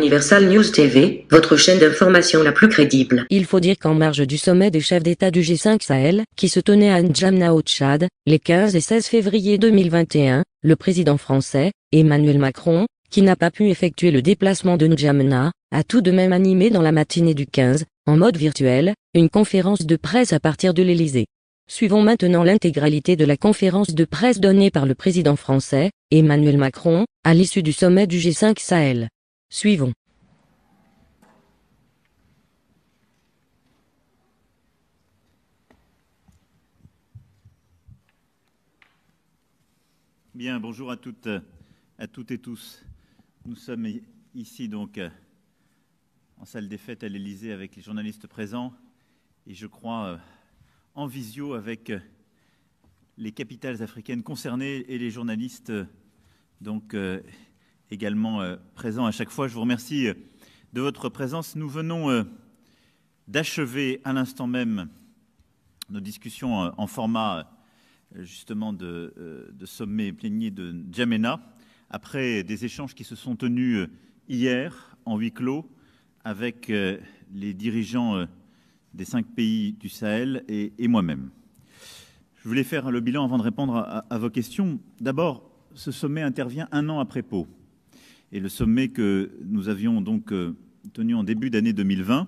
Universal News TV, votre chaîne d'information la plus crédible. Il faut dire qu'en marge du sommet des chefs d'État du G5 Sahel, qui se tenait à N'Djamena au Tchad, les 15 et 16 février 2021, le président français, Emmanuel Macron, qui n'a pas pu effectuer le déplacement de N'Djamena, a tout de même animé dans la matinée du 15, en mode virtuel, une conférence de presse à partir de l'Élysée. Suivons maintenant l'intégralité de la conférence de presse donnée par le président français, Emmanuel Macron, à l'issue du sommet du G5 Sahel. Suivons. Bien, bonjour à toutes et tous. Nous sommes ici donc en salle des fêtes à l'Élysée avec les journalistes présents et je crois en visio avec les capitales africaines concernées et les journalistes donc également présents à chaque fois. Je vous remercie de votre présence. Nous venons d'achever à l'instant même nos discussions en format justement de sommet plénier de N'Djamena, après des échanges qui se sont tenus hier en huis clos avec les dirigeants des 5 pays du Sahel et moi-même. Je voulais faire le bilan avant de répondre à vos questions. D'abord, ce sommet intervient 1 an après Pau. Et le sommet que nous avions donc tenu en début d'année 2020,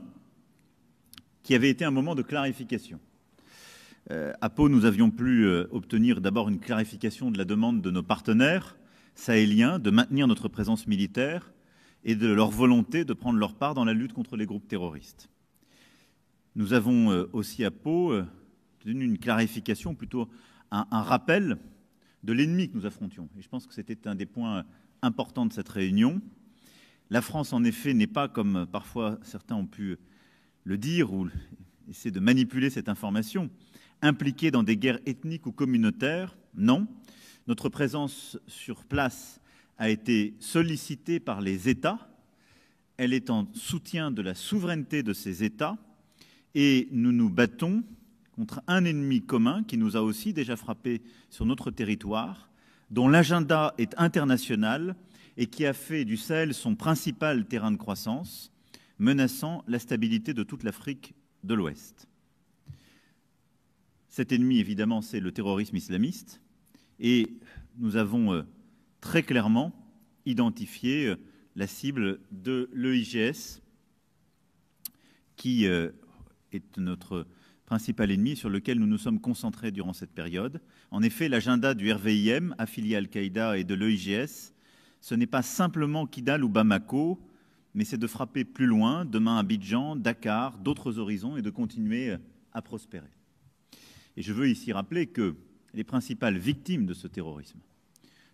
qui avait été un moment de clarification. À Pau, nous avions pu obtenir d'abord une clarification de la demande de nos partenaires sahéliens de maintenir notre présence militaire et de leur volonté de prendre leur part dans la lutte contre les groupes terroristes. Nous avons aussi à Pau obtenu une clarification, plutôt un rappel de l'ennemi que nous affrontions. Et je pense que c'était un des points importants de cette réunion. La France, en effet, n'est pas, comme parfois certains ont pu le dire ou essayer de manipuler cette information, impliquée dans des guerres ethniques ou communautaires. Non. Notre présence sur place a été sollicitée par les États. Elle est en soutien de la souveraineté de ces États et nous nous battons contre un ennemi commun qui nous a aussi déjà frappés sur notre territoire, dont l'agenda est international et qui a fait du Sahel son principal terrain de croissance, menaçant la stabilité de toute l'Afrique de l'Ouest. Cet ennemi, évidemment, c'est le terrorisme islamiste et nous avons très clairement identifié la cible de l'EIGS qui est notre principal ennemi sur lequel nous nous sommes concentrés durant cette période. En effet, l'agenda du RVIM, affilié à Al-Qaïda, et de l'EIGS, ce n'est pas simplement Kidal ou Bamako, mais c'est de frapper plus loin, demain Abidjan, Dakar, d'autres horizons, et de continuer à prospérer. Et je veux ici rappeler que les principales victimes de ce terrorisme,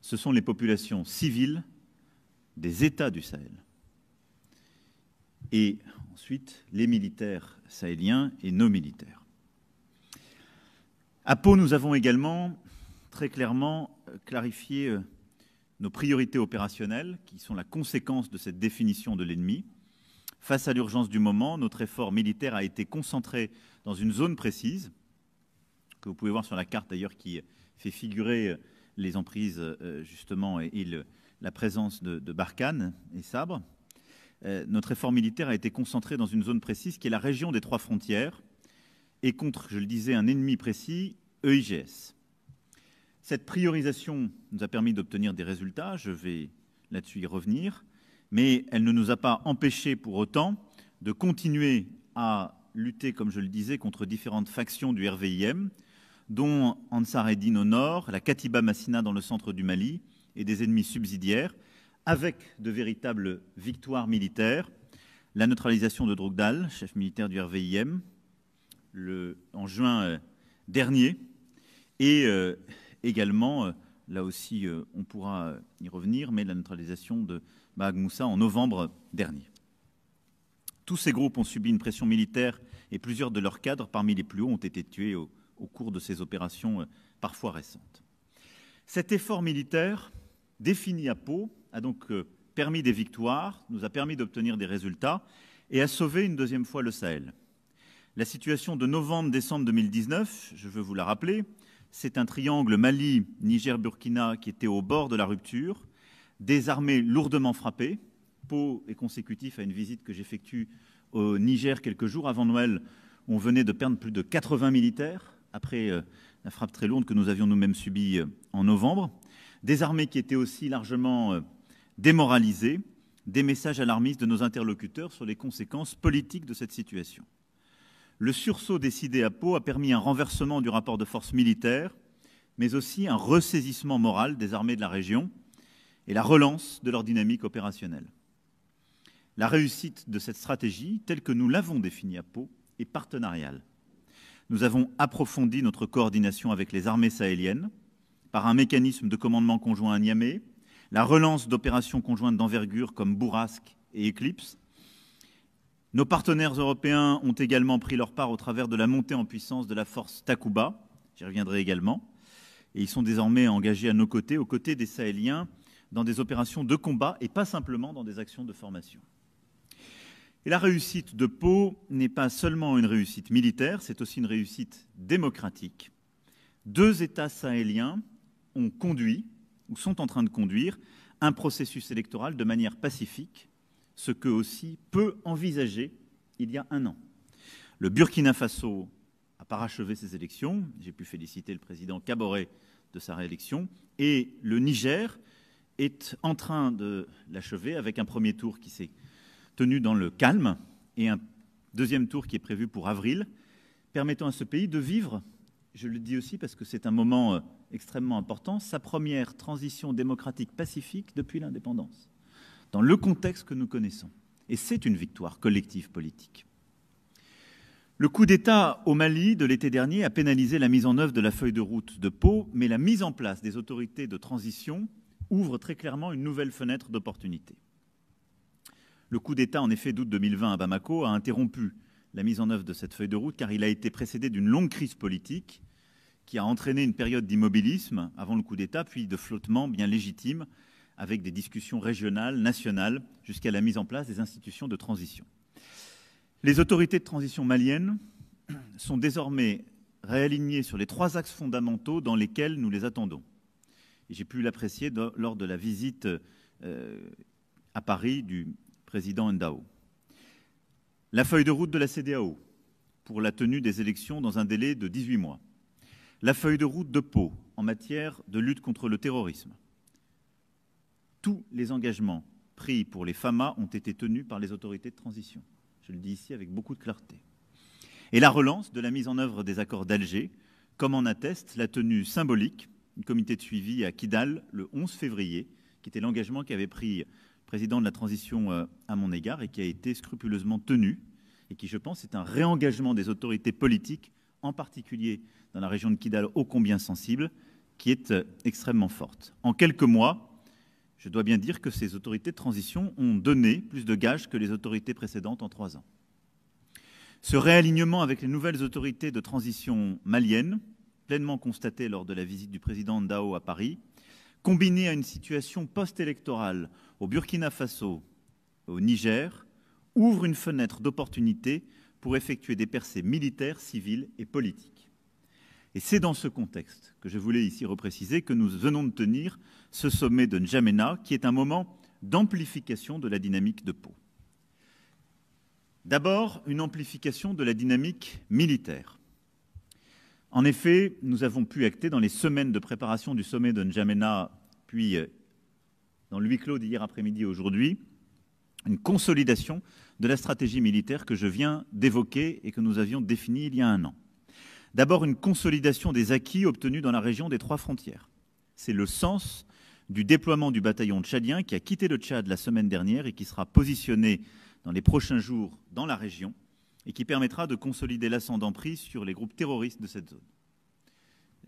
ce sont les populations civiles des États du Sahel. Et ensuite, les militaires sahéliens et nos militaires. À Pau, nous avons également très clairement clarifié nos priorités opérationnelles, qui sont la conséquence de cette définition de l'ennemi. Face à l'urgence du moment, notre effort militaire a été concentré dans une zone précise, que vous pouvez voir sur la carte d'ailleurs, qui fait figurer les emprises justement et la présence de Barkhane et Sabre. Notre effort militaire a été concentré dans une zone précise qui est la région des 3 frontières et contre, je le disais, un ennemi précis, EIGS. Cette priorisation nous a permis d'obtenir des résultats, je vais là-dessus y revenir, mais elle ne nous a pas empêchés pour autant de continuer à lutter, comme je le disais, contre différentes factions du RVIM, dont Ansar Eddine au nord, la Katiba Massina dans le centre du Mali et des ennemis subsidiaires, avec de véritables victoires militaires, la neutralisation de Drogdal, chef militaire du RVIM, en juin dernier, et également, là aussi on pourra y revenir, mais la neutralisation de Mahag Moussa en novembre dernier. Tous ces groupes ont subi une pression militaire et plusieurs de leurs cadres, parmi les plus hauts, ont été tués au cours de ces opérations parfois récentes. Cet effort militaire, défini à Pau, a donc permis des victoires, nous a permis d'obtenir des résultats et a sauvé une deuxième fois le Sahel. La situation de novembre-décembre 2019, je veux vous la rappeler, c'est un triangle Mali, Niger, Burkina qui était au bord de la rupture, des armées lourdement frappées, Pau est consécutif à une visite que j'effectue au Niger quelques jours avant Noël. On venait de perdre plus de 80 militaires après la frappe très lourde que nous avions nous-mêmes subie en novembre. Des armées qui étaient aussi largement démoralisées, des messages alarmistes de nos interlocuteurs sur les conséquences politiques de cette situation. Le sursaut décidé à Pau a permis un renversement du rapport de force militaire, mais aussi un ressaisissement moral des armées de la région et la relance de leur dynamique opérationnelle. La réussite de cette stratégie, telle que nous l'avons définie à Pau, est partenariale. Nous avons approfondi notre coordination avec les armées sahéliennes par un mécanisme de commandement conjoint à Niamey, la relance d'opérations conjointes d'envergure comme Bourrasque et Eclipse. Nos partenaires européens ont également pris leur part au travers de la montée en puissance de la force Takuba, j'y reviendrai également, et ils sont désormais engagés à nos côtés, aux côtés des Sahéliens, dans des opérations de combat et pas simplement dans des actions de formation. Et la réussite de Pau n'est pas seulement une réussite militaire, c'est aussi une réussite démocratique. 2 États sahéliens ont conduit, ou sont en train de conduire, un processus électoral de manière pacifique, ce que aussi peu envisagé il y a un an. Le Burkina Faso a parachevé ses élections, j'ai pu féliciter le président Kaboré de sa réélection, et le Niger est en train de l'achever avec un premier tour qui s'est tenu dans le calme et un deuxième tour qui est prévu pour avril, permettant à ce pays de vivre, je le dis aussi parce que c'est un moment extrêmement important, sa première transition démocratique pacifique depuis l'indépendance, dans le contexte que nous connaissons. Et c'est une victoire collective politique. Le coup d'État au Mali de l'été dernier a pénalisé la mise en œuvre de la feuille de route de Pau, mais la mise en place des autorités de transition ouvre très clairement une nouvelle fenêtre d'opportunité. Le coup d'État, en effet, d'août 2020 à Bamako a interrompu la mise en œuvre de cette feuille de route car il a été précédé d'une longue crise politique qui a entraîné une période d'immobilisme avant le coup d'État, puis de flottement bien légitime avec des discussions régionales, nationales, jusqu'à la mise en place des institutions de transition. Les autorités de transition maliennes sont désormais réalignées sur les 3 axes fondamentaux dans lesquels nous les attendons. Et j'ai pu l'apprécier lors de la visite à Paris du président Ndao. La feuille de route de la CEDEAO pour la tenue des élections dans un délai de 18 mois. La feuille de route de Pau en matière de lutte contre le terrorisme. Tous les engagements pris pour les FAMA ont été tenus par les autorités de transition. Je le dis ici avec beaucoup de clarté. Et la relance de la mise en œuvre des accords d'Alger, comme en atteste la tenue symbolique du comité de suivi à Kidal le 11 février, qui était l'engagement qu'avait pris le président de la transition à mon égard et qui a été scrupuleusement tenu et qui, je pense, est un réengagement des autorités politiques, en particulier dans la région de Kidal ô combien sensible, qui est extrêmement forte. En quelques mois, je dois bien dire que ces autorités de transition ont donné plus de gages que les autorités précédentes en 3 ans. Ce réalignement avec les nouvelles autorités de transition maliennes, pleinement constaté lors de la visite du président Ndao à Paris, combiné à une situation post-électorale au Burkina Faso, au Niger, ouvre une fenêtre d'opportunité pour effectuer des percées militaires, civiles et politiques. Et c'est dans ce contexte que je voulais ici repréciser que nous venons de tenir ce sommet de N'Djamena, qui est un moment d'amplification de la dynamique de Pau. D'abord, une amplification de la dynamique militaire. En effet, nous avons pu acter dans les semaines de préparation du sommet de N'Djamena, puis dans le huis clos d'hier après-midi et aujourd'hui, une consolidation de la stratégie militaire que je viens d'évoquer et que nous avions définie il y a un an. D'abord, une consolidation des acquis obtenus dans la région des 3 frontières. C'est le sens du déploiement du bataillon tchadien qui a quitté le Tchad la semaine dernière et qui sera positionné dans les prochains jours dans la région et qui permettra de consolider l'ascendant pris sur les groupes terroristes de cette zone.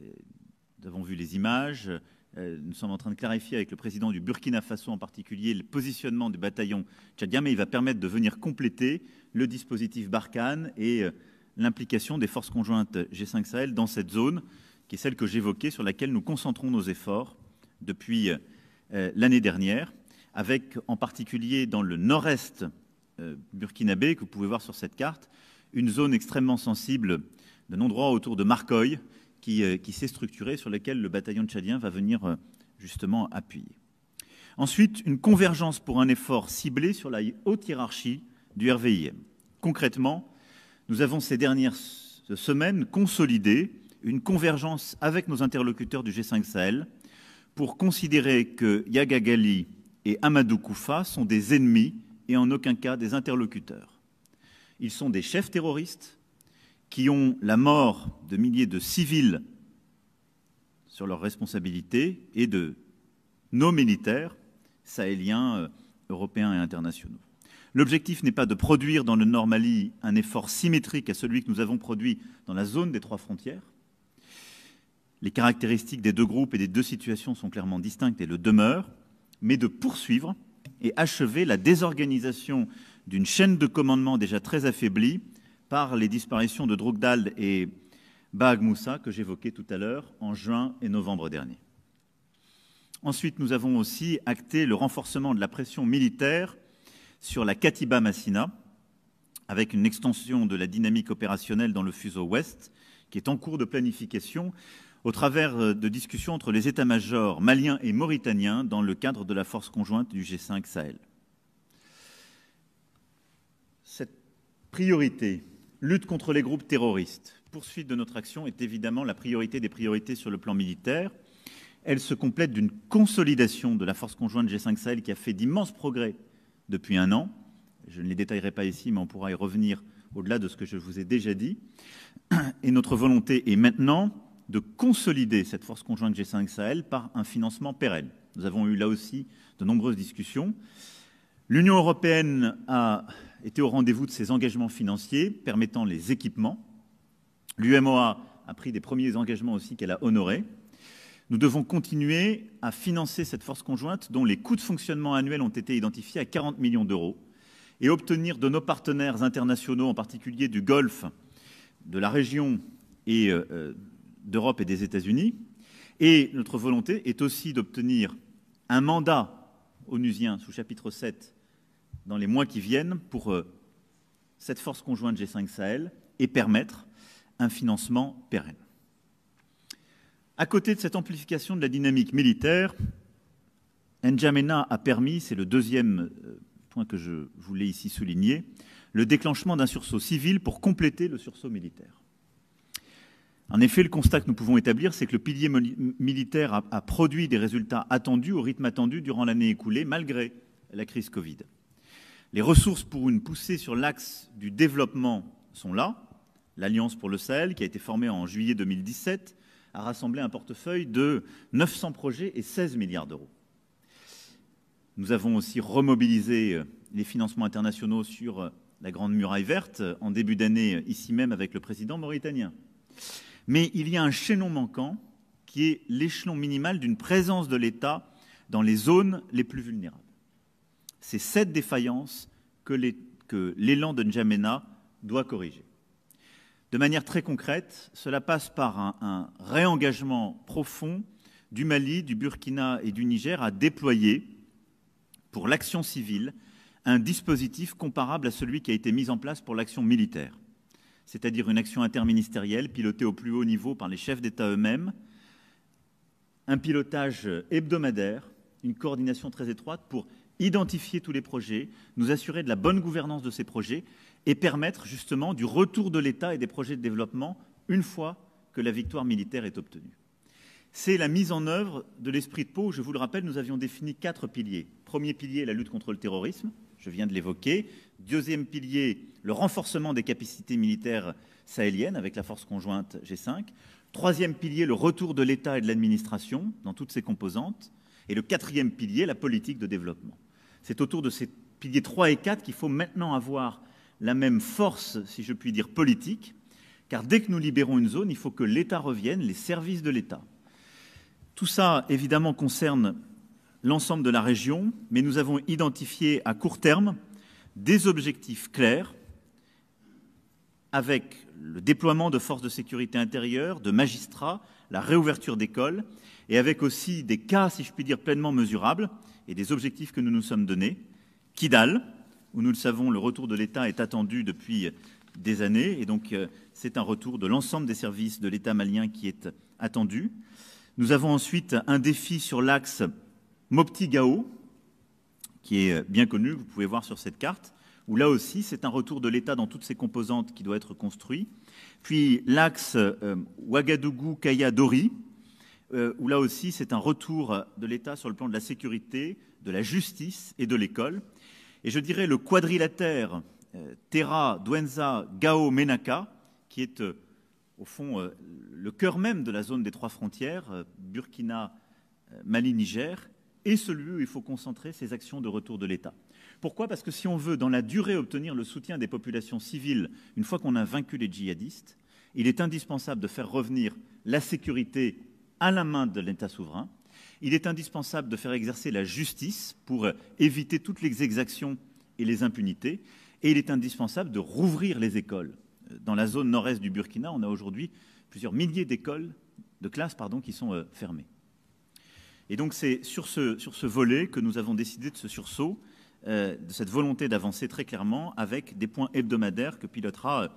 Nous avons vu les images, nous sommes en train de clarifier avec le président du Burkina Faso en particulier le positionnement du bataillon tchadien, mais il va permettre de venir compléter le dispositif Barkhane et l'implication des forces conjointes G5 Sahel dans cette zone, qui est celle que j'évoquais, sur laquelle nous concentrons nos efforts depuis l'année dernière, avec en particulier dans le nord-est burkinabé, que vous pouvez voir sur cette carte, une zone extrêmement sensible d'un endroit autour de Marcoy qui s'est structurée, sur laquelle le bataillon tchadien va venir justement appuyer. Ensuite, une convergence pour un effort ciblé sur la haute hiérarchie du RVIM. Concrètement, nous avons ces dernières semaines consolidé une convergence avec nos interlocuteurs du G5 Sahel pour considérer que Yaga Gali et Amadou Koufa sont des ennemis et en aucun cas des interlocuteurs. Ils sont des chefs terroristes qui ont la mort de milliers de civils sur leurs responsabilités et de nos militaires sahéliens, européens et internationaux. L'objectif n'est pas de produire dans le Nord Mali un effort symétrique à celui que nous avons produit dans la zone des 3 frontières. Les caractéristiques des 2 groupes et des 2 situations sont clairement distinctes et le demeurent, mais de poursuivre et achever la désorganisation d'une chaîne de commandement déjà très affaiblie par les disparitions de Drogdal et Bahag Moussa que j'évoquais tout à l'heure en juin et novembre dernier. Ensuite, nous avons aussi acté le renforcement de la pression militaire sur la Katiba Massina, avec une extension de la dynamique opérationnelle dans le fuseau ouest, qui est en cours de planification, au travers de discussions entre les états-majors maliens et mauritaniens dans le cadre de la force conjointe du G5 Sahel. Cette priorité, lutte contre les groupes terroristes, poursuite de notre action, est évidemment la priorité des priorités sur le plan militaire. Elle se complète d'une consolidation de la force conjointe G5 Sahel qui a fait d'immenses progrès depuis 1 an. Je ne les détaillerai pas ici, mais on pourra y revenir au-delà de ce que je vous ai déjà dit. Et notre volonté est maintenant de consolider cette force conjointe G5 Sahel par un financement pérenne. Nous avons eu là aussi de nombreuses discussions. L'Union européenne a été au rendez-vous de ses engagements financiers permettant les équipements. L'UMOA a pris des premiers engagements aussi qu'elle a honorés. Nous devons continuer à financer cette force conjointe dont les coûts de fonctionnement annuels ont été identifiés à 40 millions d'euros et obtenir de nos partenaires internationaux, en particulier du Golfe, de la région et d'Europe et des États-Unis. Et notre volonté est aussi d'obtenir un mandat onusien sous chapitre 7 dans les mois qui viennent pour cette force conjointe G5 Sahel et permettre un financement pérenne. À côté de cette amplification de la dynamique militaire, N'Djamena a permis, c'est le deuxième point que je voulais ici souligner, le déclenchement d'un sursaut civil pour compléter le sursaut militaire. En effet, le constat que nous pouvons établir, c'est que le pilier militaire a produit des résultats attendus, au rythme attendu durant l'année écoulée, malgré la crise Covid. Les ressources pour une poussée sur l'axe du développement sont là. L'Alliance pour le Sahel, qui a été formée en juillet 2017, a rassemblé un portefeuille de 900 projets et 16 milliards d'euros. Nous avons aussi remobilisé les financements internationaux sur la Grande Muraille Verte en début d'année, ici même avec le président mauritanien. Mais il y a un chaînon manquant qui est l'échelon minimal d'une présence de l'État dans les zones les plus vulnérables. C'est cette défaillance que l'élan de N'Djamena doit corriger. De manière très concrète, cela passe par un réengagement profond du Mali, du Burkina et du Niger à déployer pour l'action civile un dispositif comparable à celui qui a été mis en place pour l'action militaire, c'est-à-dire une action interministérielle pilotée au plus haut niveau par les chefs d'État eux-mêmes, un pilotage hebdomadaire, une coordination très étroite pour identifier tous les projets, nous assurer de la bonne gouvernance de ces projets et permettre justement du retour de l'État et des projets de développement une fois que la victoire militaire est obtenue. C'est la mise en œuvre de l'esprit de Pau. Je vous le rappelle, nous avions défini 4 piliers. Premier pilier, la lutte contre le terrorisme, je viens de l'évoquer. Deuxième pilier, le renforcement des capacités militaires sahéliennes avec la force conjointe G5. Troisième pilier, le retour de l'État et de l'administration dans toutes ses composantes. Et le 4e pilier, la politique de développement. C'est autour de ces piliers 3 et 4 qu'il faut maintenant avoir la même force, si je puis dire, politique, car dès que nous libérons une zone, il faut que l'État revienne, les services de l'État. Tout ça, évidemment, concerne l'ensemble de la région, mais nous avons identifié à court terme des objectifs clairs avec le déploiement de forces de sécurité intérieure, de magistrats, la réouverture d'écoles, et avec aussi des cas, si je puis dire, pleinement mesurables, et des objectifs que nous nous sommes donnés. Kidal, où nous le savons, le retour de l'État est attendu depuis des années, et donc c'est un retour de l'ensemble des services de l'État malien qui est attendu. Nous avons ensuite un défi sur l'axe Mopti-Gao, qui est bien connu, vous pouvez voir sur cette carte, où là aussi, c'est un retour de l'État dans toutes ses composantes qui doit être construit. Puis l'axe Ouagadougou-Kaya-Dori, où là aussi, c'est un retour de l'État sur le plan de la sécurité, de la justice et de l'école. Et je dirais le quadrilatère Terra, Douenza, Gao, Menaka, qui est au fond le cœur même de la zone des trois frontières, Burkina, Mali, Niger, est celui où il faut concentrer ces actions de retour de l'État. Pourquoi? Parce que si on veut, dans la durée, obtenir le soutien des populations civiles, une fois qu'on a vaincu les djihadistes, il est indispensable de faire revenir la sécurité à la main de l'État souverain. Il est indispensable de faire exercer la justice pour éviter toutes les exactions et les impunités. Et il est indispensable de rouvrir les écoles. Dans la zone nord-est du Burkina, on a aujourd'hui plusieurs milliers d'écoles, de classes, qui sont fermées. Et donc c'est sur ce volet que nous avons décidé de ce sursaut, de cette volonté d'avancer très clairement avec des points hebdomadaires que pilotera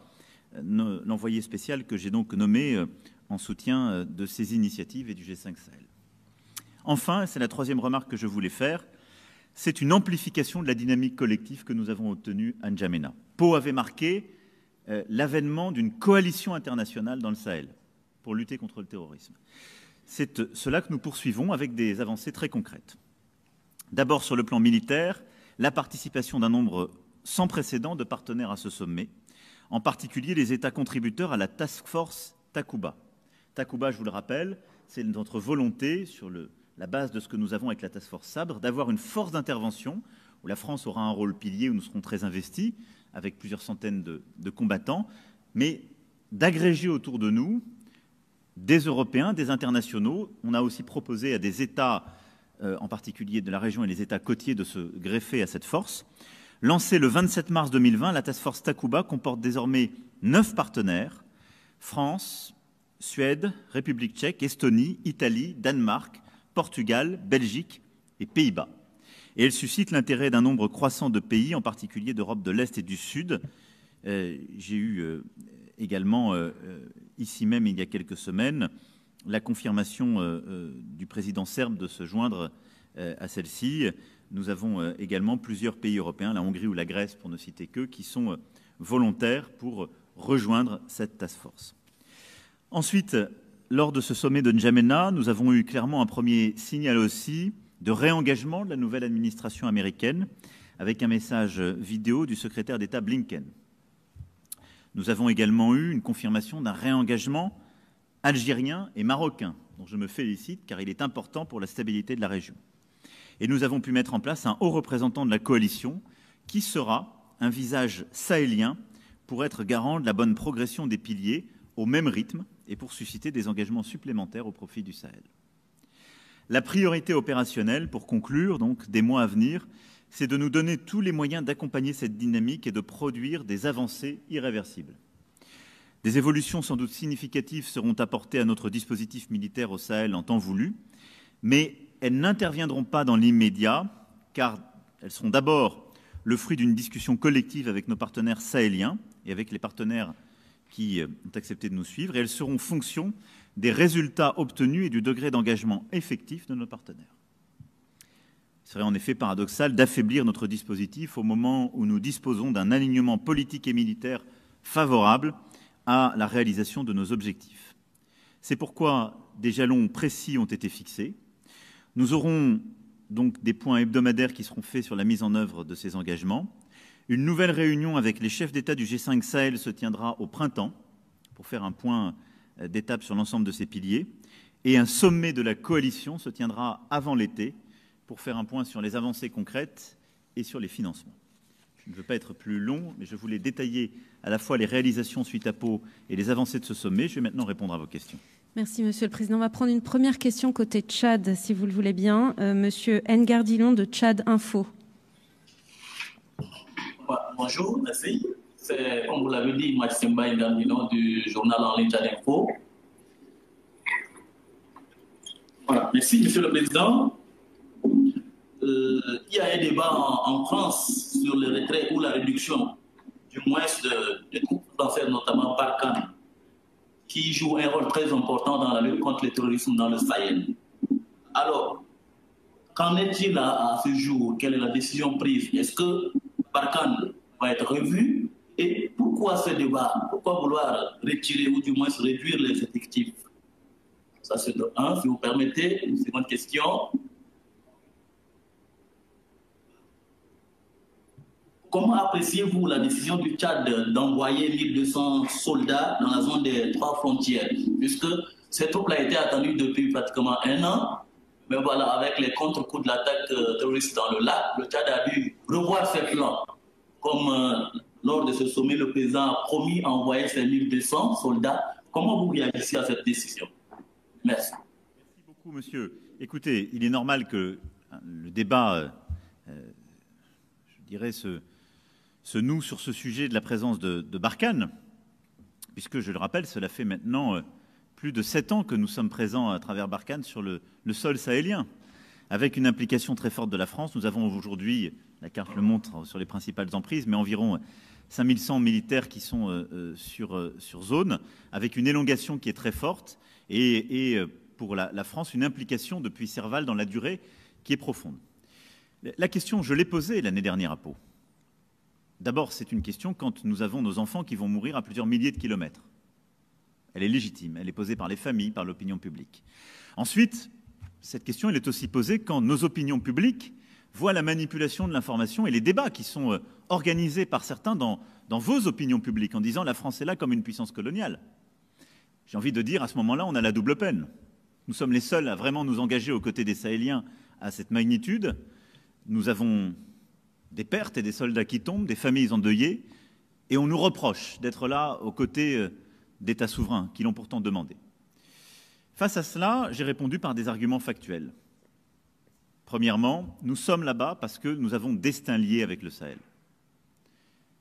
l'envoyé spécial que j'ai donc nommé en soutien de ces initiatives et du G5 Sahel. Enfin, c'est la troisième remarque que je voulais faire, c'est une amplification de la dynamique collective que nous avons obtenue à N'Djamena. Pau avait marqué l'avènement d'une coalition internationale dans le Sahel pour lutter contre le terrorisme. C'est cela que nous poursuivons avec des avancées très concrètes. D'abord, sur le plan militaire, la participation d'un nombre sans précédent de partenaires à ce sommet, en particulier les États contributeurs à la Task Force Takuba. Takuba, je vous le rappelle, c'est notre volonté, sur la base de ce que nous avons avec la Task Force Sabre, d'avoir une force d'intervention où la France aura un rôle pilier, où nous serons très investis, avec plusieurs centaines de combattants, mais d'agréger autour de nous des Européens, des internationaux. On a aussi proposé à des États, en particulier de la région et les États côtiers, de se greffer à cette force. Lancée le 27 mars 2020, la Task Force Takuba comporte désormais 9 partenaires, France, Suède, République tchèque, Estonie, Italie, Danemark, Portugal, Belgique et Pays-Bas. Et elle suscite l'intérêt d'un nombre croissant de pays, en particulier d'Europe de l'Est et du Sud. J'ai eu également, ici même, il y a quelques semaines, la confirmation du président serbe de se joindre à celle-ci. Nous avons également plusieurs pays européens, la Hongrie ou la Grèce, pour ne citer qu'eux, qui sont volontaires pour rejoindre cette task force. Ensuite, lors de ce sommet de N'Djamena, nous avons eu clairement un premier signal aussi de réengagement de la nouvelle administration américaine avec un message vidéo du secrétaire d'État Blinken. Nous avons également eu une confirmation d'un réengagement algérien et marocain, dont je me félicite car il est important pour la stabilité de la région. Et nous avons pu mettre en place un haut représentant de la coalition qui sera un visage sahélien pour être garant de la bonne progression des piliers au même rythme et pour susciter des engagements supplémentaires au profit du Sahel. La priorité opérationnelle, pour conclure, donc, des mois à venir, c'est de nous donner tous les moyens d'accompagner cette dynamique et de produire des avancées irréversibles. Des évolutions sans doute significatives seront apportées à notre dispositif militaire au Sahel en temps voulu, mais elles n'interviendront pas dans l'immédiat, car elles seront d'abord le fruit d'une discussion collective avec nos partenaires sahéliens et avec les partenaires qui ont accepté de nous suivre, et elles seront fonction des résultats obtenus et du degré d'engagement effectif de nos partenaires. Il serait en effet paradoxal d'affaiblir notre dispositif au moment où nous disposons d'un alignement politique et militaire favorable à la réalisation de nos objectifs. C'est pourquoi des jalons précis ont été fixés. Nous aurons donc des points hebdomadaires qui seront faits sur la mise en œuvre de ces engagements. Une nouvelle réunion avec les chefs d'État du G5 Sahel se tiendra au printemps pour faire un point d'étape sur l'ensemble de ces piliers. Et un sommet de la coalition se tiendra avant l'été pour faire un point sur les avancées concrètes et sur les financements. Je ne veux pas être plus long, mais je voulais détailler à la fois les réalisations suite à Pau et les avancées de ce sommet. Je vais maintenant répondre à vos questions. Merci, Monsieur le Président. On va prendre une première question côté Tchad, si vous le voulez bien. Monsieur Ngardilon de Tchad Info. Bonjour, merci. C'est, comme vous l'avez dit, Maxime Ngardilon du journal en ligne Tchad Info. Voilà. Merci, Monsieur le Président. Il y a un débat en France sur le retrait ou la réduction, du moins de troupes françaises, notamment Barkhane, qui joue un rôle très important dans la lutte contre le terrorisme dans le Sahel. Alors, Qu'en est-il à ce jour? Quelle est la décision prise? Est-ce que Barkhane va être revu? Et pourquoi ce débat? Pourquoi vouloir retirer ou du moins réduire les effectifs? Ça, c'est de un. Si vous permettez, une seconde question. Comment appréciez-vous la décision du Tchad d'envoyer 1200 soldats dans la zone des 3 frontières? Puisque cette troupe a été attendue depuis pratiquement 1 an. Mais voilà, avec les contre-coups de l'attaque terroriste dans le lac, le Tchad a dû revoir ses plans. Comme lors de ce sommet, le président a promis envoyer ces 1200 soldats. Comment vous réagissez à cette décision? Merci. Merci beaucoup, monsieur. Écoutez, il est normal que le débat, je dirais, se noue sur ce sujet de la présence de Barkhane, puisque, je le rappelle, cela fait maintenant plus de 7 ans que nous sommes présents à travers Barkhane sur le sol sahélien, avec une implication très forte de la France. Nous avons aujourd'hui, la carte le montre sur les principales emprises, mais environ 5100 militaires qui sont sur zone, avec une élongation qui est très forte, et pour la France, une implication depuis Serval dans la durée qui est profonde. La question, je l'ai posée l'année dernière à Pau. D'abord, c'est une question quand nous avons nos enfants qui vont mourir à plusieurs milliers de kilomètres. Elle est légitime, elle est posée par les familles, par l'opinion publique. Ensuite, cette question, elle est aussi posée quand nos opinions publiques voient la manipulation de l'information et les débats qui sont organisés par certains dans vos opinions publiques en disant la France est là comme une puissance coloniale. J'ai envie de dire, à ce moment-là, on a la double peine. Nous sommes les seuls à vraiment nous engager aux côtés des Sahéliens à cette magnitude. Nous avons des pertes et des soldats qui tombent, des familles endeuillées, et on nous reproche d'être là aux côtés d'États souverains qui l'ont pourtant demandé. Face à cela, j'ai répondu par des arguments factuels. Premièrement, nous sommes là-bas parce que nous avons destin lié avec le Sahel.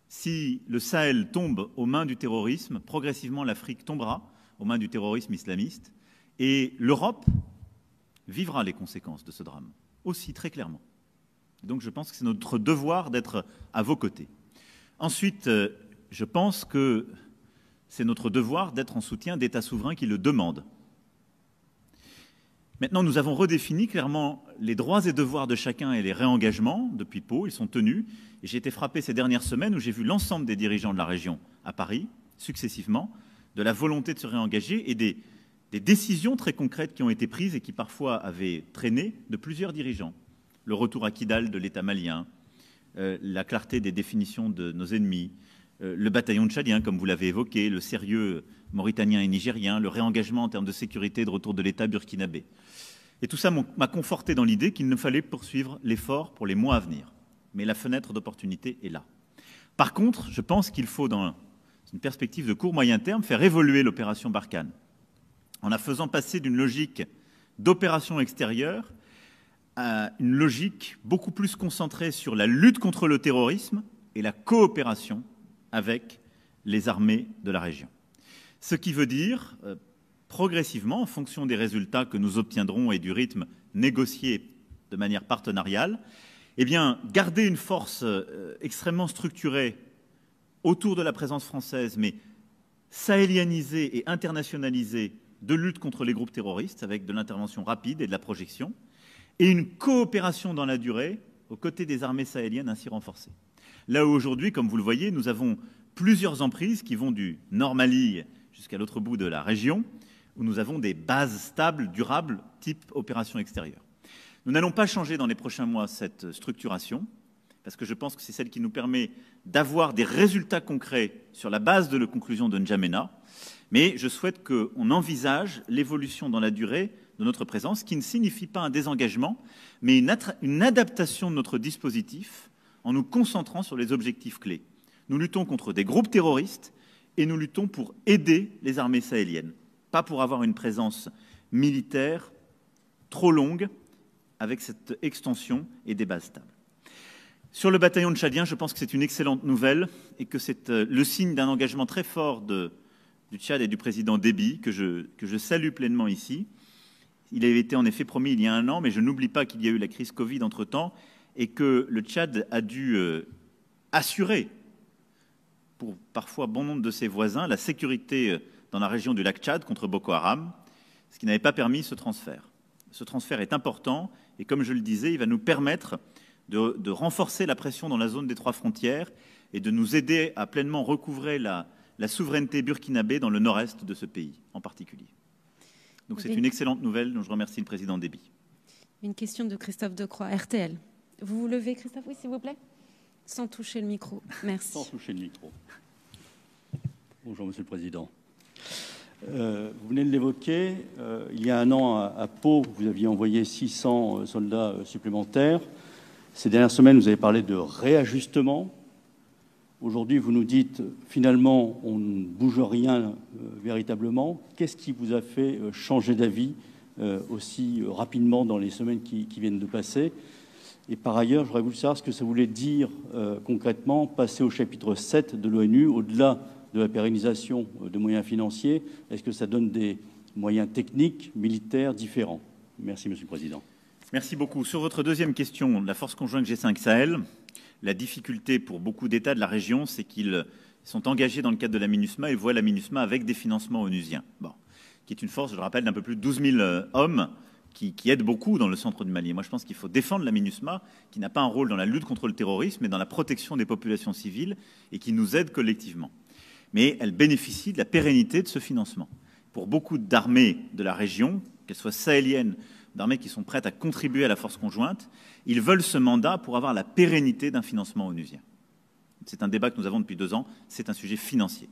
Si le Sahel tombe aux mains du terrorisme, progressivement l'Afrique tombera aux mains du terrorisme islamiste, et l'Europe vivra les conséquences de ce drame, aussi très clairement. Donc je pense que c'est notre devoir d'être à vos côtés. Ensuite, je pense que c'est notre devoir d'être en soutien d'États souverains qui le demandent. Maintenant, nous avons redéfini clairement les droits et devoirs de chacun et les réengagements depuis Pau, ils sont tenus. Et j'ai été frappé ces dernières semaines où j'ai vu l'ensemble des dirigeants de la région à Paris, successivement, de la volonté de se réengager et des décisions très concrètes qui ont été prises et qui parfois avaient traîné de plusieurs dirigeants. Le retour à Kidal de l'État malien, la clarté des définitions de nos ennemis, le bataillon tchadien, comme vous l'avez évoqué, le sérieux mauritanien et nigérien, le réengagement en termes de sécurité et de retour de l'État burkinabé. Et tout ça m'a conforté dans l'idée qu'il ne fallait poursuivre l'effort pour les mois à venir. Mais la fenêtre d'opportunité est là. Par contre, je pense qu'il faut, dans une perspective de court-moyen terme, faire évoluer l'opération Barkhane, en la faisant passer d'une logique d'opération extérieure à une logique beaucoup plus concentrée sur la lutte contre le terrorisme et la coopération avec les armées de la région. Ce qui veut dire, progressivement, en fonction des résultats que nous obtiendrons et du rythme négocié de manière partenariale, eh bien, garder une force extrêmement structurée autour de la présence française, mais sahélianisée et internationalisée de lutte contre les groupes terroristes, avec de l'intervention rapide et de la projection, et une coopération dans la durée aux côtés des armées sahéliennes ainsi renforcées. Là où aujourd'hui, comme vous le voyez, nous avons plusieurs emprises qui vont du Nord Mali jusqu'à l'autre bout de la région, où nous avons des bases stables, durables, type opération extérieure. Nous n'allons pas changer dans les prochains mois cette structuration, parce que je pense que c'est celle qui nous permet d'avoir des résultats concrets sur la base de la conclusion de N'Djamena, mais je souhaite qu'on envisage l'évolution dans la durée de notre présence, qui ne signifie pas un désengagement, mais une adaptation de notre dispositif en nous concentrant sur les objectifs clés. Nous luttons contre des groupes terroristes et nous luttons pour aider les armées sahéliennes, pas pour avoir une présence militaire trop longue avec cette extension et des bases stables. Sur le bataillon tchadien, je pense que c'est une excellente nouvelle et que c'est le signe d'un engagement très fort du Tchad et du président Déby, que je salue pleinement ici. Il avait été en effet promis il y a 1 an, mais je n'oublie pas qu'il y a eu la crise Covid entre-temps et que le Tchad a dû assurer, pour parfois bon nombre de ses voisins, la sécurité dans la région du lac Tchad contre Boko Haram, ce qui n'avait pas permis ce transfert. Ce transfert est important Et comme je le disais, il va nous permettre de renforcer la pression dans la zone des 3 frontières et de nous aider à pleinement recouvrer la souveraineté burkinabé dans le nord-est de ce pays en particulier. Donc c'est une excellente nouvelle dont je remercie le président Déby. Une question de Christophe Decroix, RTL. Vous vous levez, Christophe, oui, s'il vous plaît? Sans toucher le micro. Merci. Sans toucher le micro. Bonjour, Monsieur le Président. Vous venez de l'évoquer, il y a un an à Pau, vous aviez envoyé 600 soldats supplémentaires. Ces dernières semaines, vous avez parlé de réajustement. Aujourd'hui, vous nous dites, finalement, on ne bouge rien véritablement. Qu'est-ce qui vous a fait changer d'avis aussi rapidement dans les semaines qui viennent de passer? Et par ailleurs, j'aurais voulu savoir ce que ça voulait dire concrètement, passer au chapitre 7 de l'ONU, au-delà de la pérennisation de moyens financiers. Est-ce que ça donne des moyens techniques, militaires différents? Merci, Monsieur le Président. Merci beaucoup. Sur votre deuxième question, la force conjointe G5 Sahel, la difficulté pour beaucoup d'États de la région, c'est qu'ils sont engagés dans le cadre de la MINUSMA et voient la MINUSMA avec des financements onusiens. Bon, qui est une force, je le rappelle, d'un peu plus de 12 000 hommes qui aident beaucoup dans le centre du Mali. Moi, je pense qu'il faut défendre la MINUSMA, qui n'a pas un rôle dans la lutte contre le terrorisme, mais dans la protection des populations civiles et qui nous aide collectivement. Mais elle bénéficie de la pérennité de ce financement. Pour beaucoup d'armées de la région, qu'elles soient sahéliennes, d'armées qui sont prêtes à contribuer à la force conjointe, ils veulent ce mandat pour avoir la pérennité d'un financement onusien. C'est un débat que nous avons depuis 2 ans, c'est un sujet financier.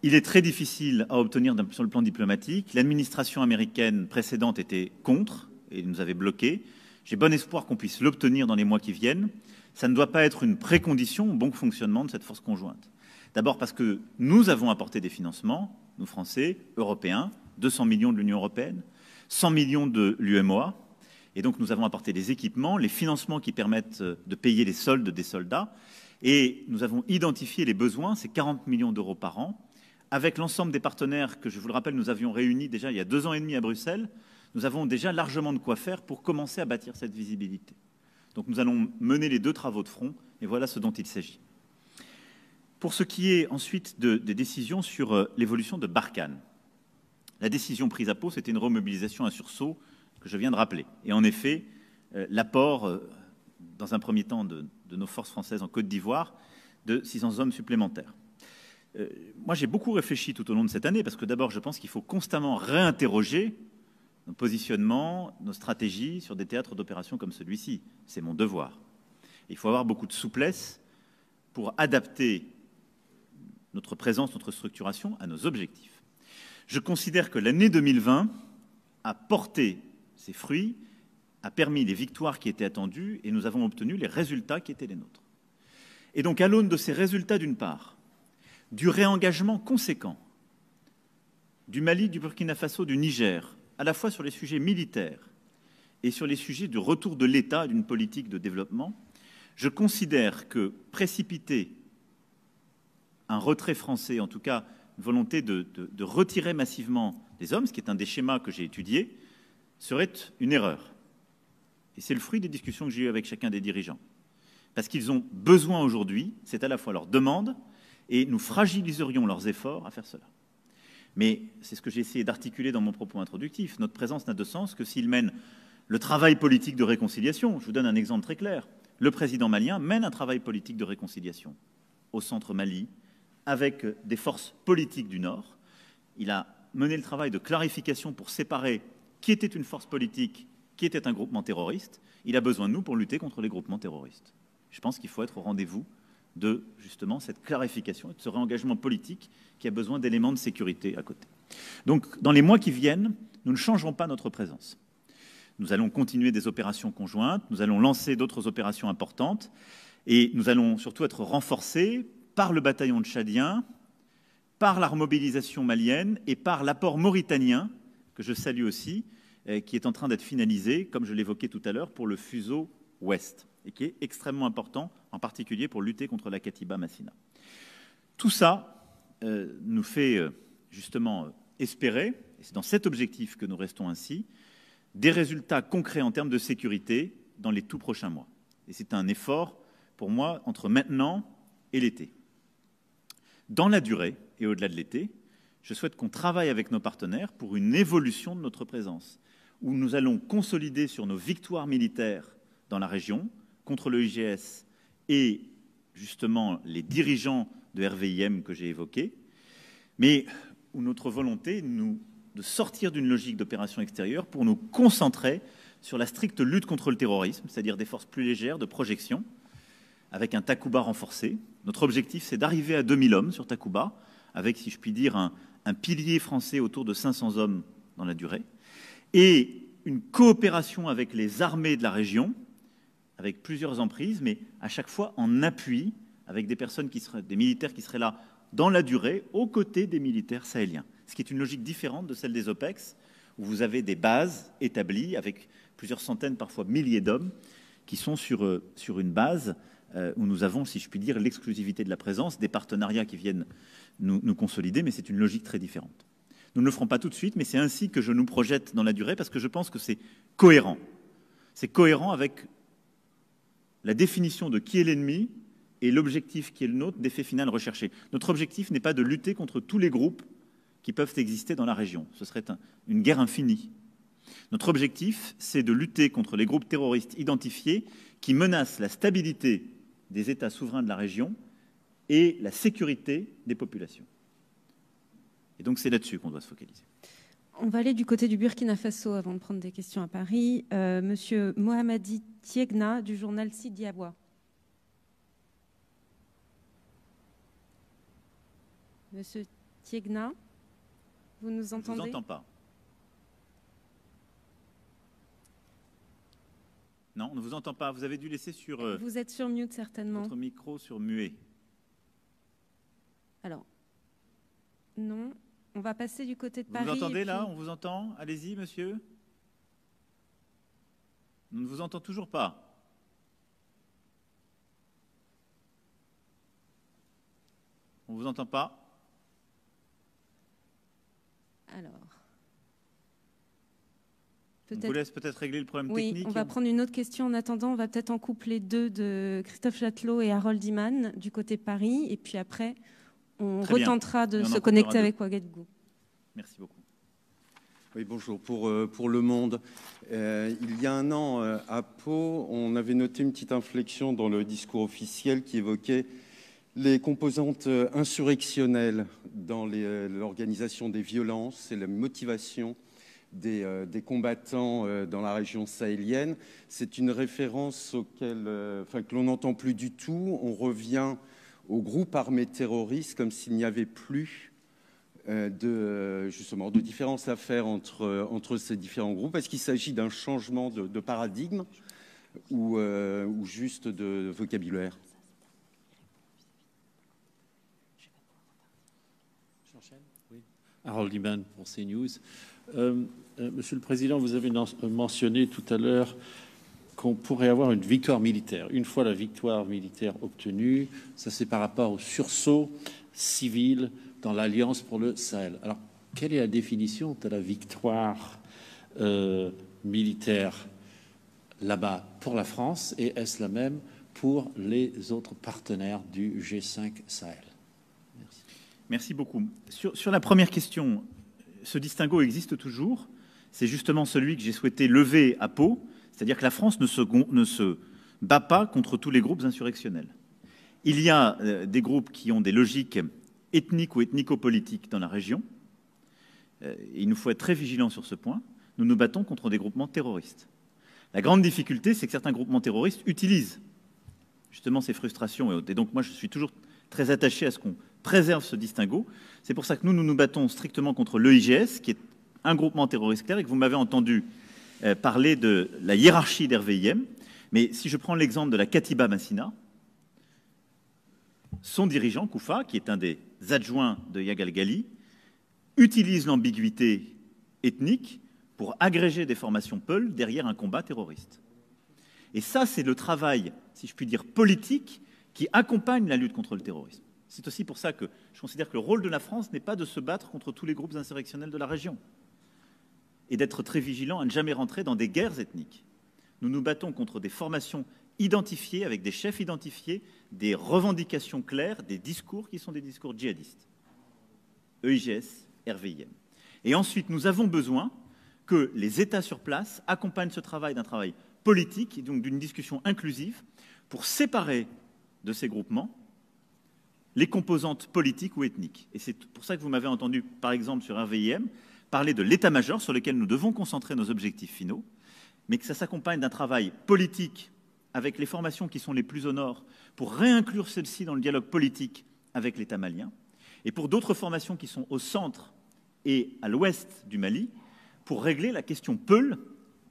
Il est très difficile à obtenir sur le plan diplomatique. L'administration américaine précédente était contre et nous avait bloqués. J'ai bon espoir qu'on puisse l'obtenir dans les mois qui viennent. Ça ne doit pas être une précondition au bon fonctionnement de cette force conjointe. D'abord parce que nous avons apporté des financements, nous Français, Européens, 200 millions de l'Union européenne, 100 millions de l'UMOA, et donc nous avons apporté des équipements, les financements qui permettent de payer les soldes des soldats, et nous avons identifié les besoins, c'est 40 millions d'euros par an, avec l'ensemble des partenaires que, je vous le rappelle, nous avions réunis déjà il y a 2 ans et demi à Bruxelles. Nous avons déjà largement de quoi faire pour commencer à bâtir cette visibilité. Donc nous allons mener les 2 travaux de front, et voilà ce dont il s'agit. Pour ce qui est ensuite des décisions sur l'évolution de Barkhane, la décision prise à Pau, c'était une remobilisation à sursaut que je viens de rappeler. Et en effet, l'apport, dans un premier temps, de nos forces françaises en Côte d'Ivoire, de 600 hommes supplémentaires. Moi, j'ai beaucoup réfléchi tout au long de cette année, parce que d'abord, je pense qu'il faut constamment réinterroger nos positionnements, nos stratégies sur des théâtres d'opération comme celui-ci. C'est mon devoir. Il faut avoir beaucoup de souplesse pour adapter notre présence, notre structuration à nos objectifs. Je considère que l'année 2020 a porté ses fruits, a permis les victoires qui étaient attendues et nous avons obtenu les résultats qui étaient les nôtres. Et donc, à l'aune de ces résultats, d'une part, du réengagement conséquent du Mali, du Burkina Faso, du Niger, à la fois sur les sujets militaires et sur les sujets du retour de l'État et d'une politique de développement, je considère que précipiter un retrait français, en tout cas une volonté de retirer massivement des hommes, ce qui est un des schémas que j'ai étudiés, serait une erreur. Et c'est le fruit des discussions que j'ai eues avec chacun des dirigeants. Parce qu'ils ont besoin aujourd'hui, c'est à la fois leur demande, et nous fragiliserions leurs efforts à faire cela. Mais c'est ce que j'ai essayé d'articuler dans mon propos introductif. Notre présence n'a de sens que s'ils mènent le travail politique de réconciliation. Je vous donne un exemple très clair. Le président malien mène un travail politique de réconciliation au centre Mali, avec des forces politiques du Nord. Il a mené le travail de clarification pour séparer qui était une force politique, qui était un groupement terroriste. Il a besoin de nous pour lutter contre les groupements terroristes. Je pense qu'il faut être au rendez-vous de, justement, cette clarification et de ce réengagement politique qui a besoin d'éléments de sécurité à côté. Donc, dans les mois qui viennent, nous ne changerons pas notre présence. Nous allons continuer des opérations conjointes, nous allons lancer d'autres opérations importantes, et nous allons surtout être renforcés par le bataillon tchadien, par la remobilisation malienne et par l'apport mauritanien, que je salue aussi, qui est en train d'être finalisé, comme je l'évoquais tout à l'heure, pour le fuseau ouest, et qui est extrêmement important, en particulier pour lutter contre la Katiba Massina. Tout ça nous fait justement espérer, et c'est dans cet objectif que nous restons ainsi, des résultats concrets en termes de sécurité dans les tout prochains mois. Et c'est un effort, pour moi, entre maintenant et l'été. Dans la durée, et au-delà de l'été, je souhaite qu'on travaille avec nos partenaires pour une évolution de notre présence. où nous allons consolider sur nos victoires militaires dans la région, contre le IGS et justement les dirigeants de RVIM que j'ai évoqués, mais où notre volonté de sortir d'une logique d'opération extérieure pour nous concentrer sur la stricte lutte contre le terrorisme, c'est-à-dire des forces plus légères de projection, avec un Takuba renforcé. Notre objectif, c'est d'arriver à 2000 hommes sur Takuba, avec, si je puis dire, un pilier français autour de 500 hommes dans la durée, et une coopération avec les armées de la région, avec plusieurs emprises, mais à chaque fois en appui, avec des militaires qui seraient là dans la durée, aux côtés des militaires sahéliens. Ce qui est une logique différente de celle des OPEX, où vous avez des bases établies avec plusieurs centaines, parfois milliers d'hommes, qui sont sur une base où nous avons, si je puis dire, l'exclusivité de la présence, des partenariats qui viennent nous consolider, mais c'est une logique très différente. Nous ne le ferons pas tout de suite, mais c'est ainsi que je nous projette dans la durée, parce que je pense que c'est cohérent. C'est cohérent avec la définition de qui est l'ennemi et l'objectif qui est le nôtre d'effet final recherché. Notre objectif n'est pas de lutter contre tous les groupes qui peuvent exister dans la région. Ce serait une guerre infinie. Notre objectif, c'est de lutter contre les groupes terroristes identifiés qui menacent la stabilité des États souverains de la région et la sécurité des populations. Et donc c'est là-dessus qu'on doit se focaliser. On va aller du côté du Burkina Faso avant de prendre des questions à Paris. Monsieur Mohamadi Tiegna du journal Sidi Abwa. Monsieur Tiegna, vous nous entendez? Je ne vous entends pas. Non, on ne vous entend pas. Vous avez dû laisser sur... Vous êtes sur mute, certainement. Votre micro sur muet. Alors, non. On va passer du côté de Vous Paris. Vous entendez là? On vous entend? Allez-y, monsieur. On ne vous entend toujours pas. On ne vous entend pas. Alors... On vous laisse peut-être régler le problème technique. Oui, on va prendre une autre question. En attendant, on va peut-être en coupler deux de Christophe Chatelot et Harold Iman du côté de Paris. Et puis après, on retentera de se connecter avec Ouagadougou. Merci beaucoup. Oui, bonjour. Pour Le Monde, il y a un an, à Pau, on avait noté une petite inflexion dans le discours officiel qui évoquait les composantes insurrectionnelles dans l'organisation des violences et la motivation des combattants dans la région sahélienne. C'est une référence que l'on n'entend plus du tout. On revient aux groupes armés terroristes comme s'il n'y avait plus de différence à faire entre ces différents groupes. Est-ce qu'il s'agit d'un changement de paradigme ou juste de vocabulaire? Oui. Harold Iman pour CNews. Monsieur le Président, vous avez mentionné tout à l'heure qu'on pourrait avoir une victoire militaire. Une fois la victoire militaire obtenue, ça c'est par rapport au sursaut civil dans l'Alliance pour le Sahel. Alors, quelle est la définition de la victoire militaire là-bas pour la France et est-ce la même pour les autres partenaires du G5 Sahel? Merci. Merci beaucoup. Sur la première question, ce distinguo existe toujours. C'est justement celui que j'ai souhaité lever à Pau, c'est-à-dire que la France ne se bat pas contre tous les groupes insurrectionnels. Il y a des groupes qui ont des logiques ethniques ou ethnico-politiques dans la région. Il nous faut être très vigilants sur ce point. Nous nous battons contre des groupements terroristes. La grande difficulté, c'est que certains groupements terroristes utilisent justement ces frustrations. Et donc moi, je suis toujours très attaché à ce qu'on préserve ce distinguo. C'est pour ça que nous nous battons strictement contre l'EIGS, qui est un groupement terroriste clair, et que vous m'avez entendu parler de la hiérarchie d'RVIM. Mais si je prends l'exemple de la Katiba Massina, son dirigeant, Koufa, qui est un des adjoints de Yagal Gali, utilise l'ambiguïté ethnique pour agréger des formations Peul derrière un combat terroriste. Et ça, c'est le travail, si je puis dire, politique qui accompagne la lutte contre le terrorisme. C'est aussi pour ça que je considère que le rôle de la France n'est pas de se battre contre tous les groupes insurrectionnels de la région et d'être très vigilant à ne jamais rentrer dans des guerres ethniques. Nous nous battons contre des formations identifiées, avec des chefs identifiés, des revendications claires, des discours qui sont des discours djihadistes. EIGS, RVIM. Et ensuite, nous avons besoin que les États sur place accompagnent ce travail d'un travail politique et donc d'une discussion inclusive pour séparer de ces groupements les composantes politiques ou ethniques. Et c'est pour ça que vous m'avez entendu, par exemple, sur RVIM, parler de l'état-major sur lequel nous devons concentrer nos objectifs finaux, mais que ça s'accompagne d'un travail politique avec les formations qui sont les plus au nord pour réinclure celles-ci dans le dialogue politique avec l'État malien, et pour d'autres formations qui sont au centre et à l'ouest du Mali, pour régler la question Peul.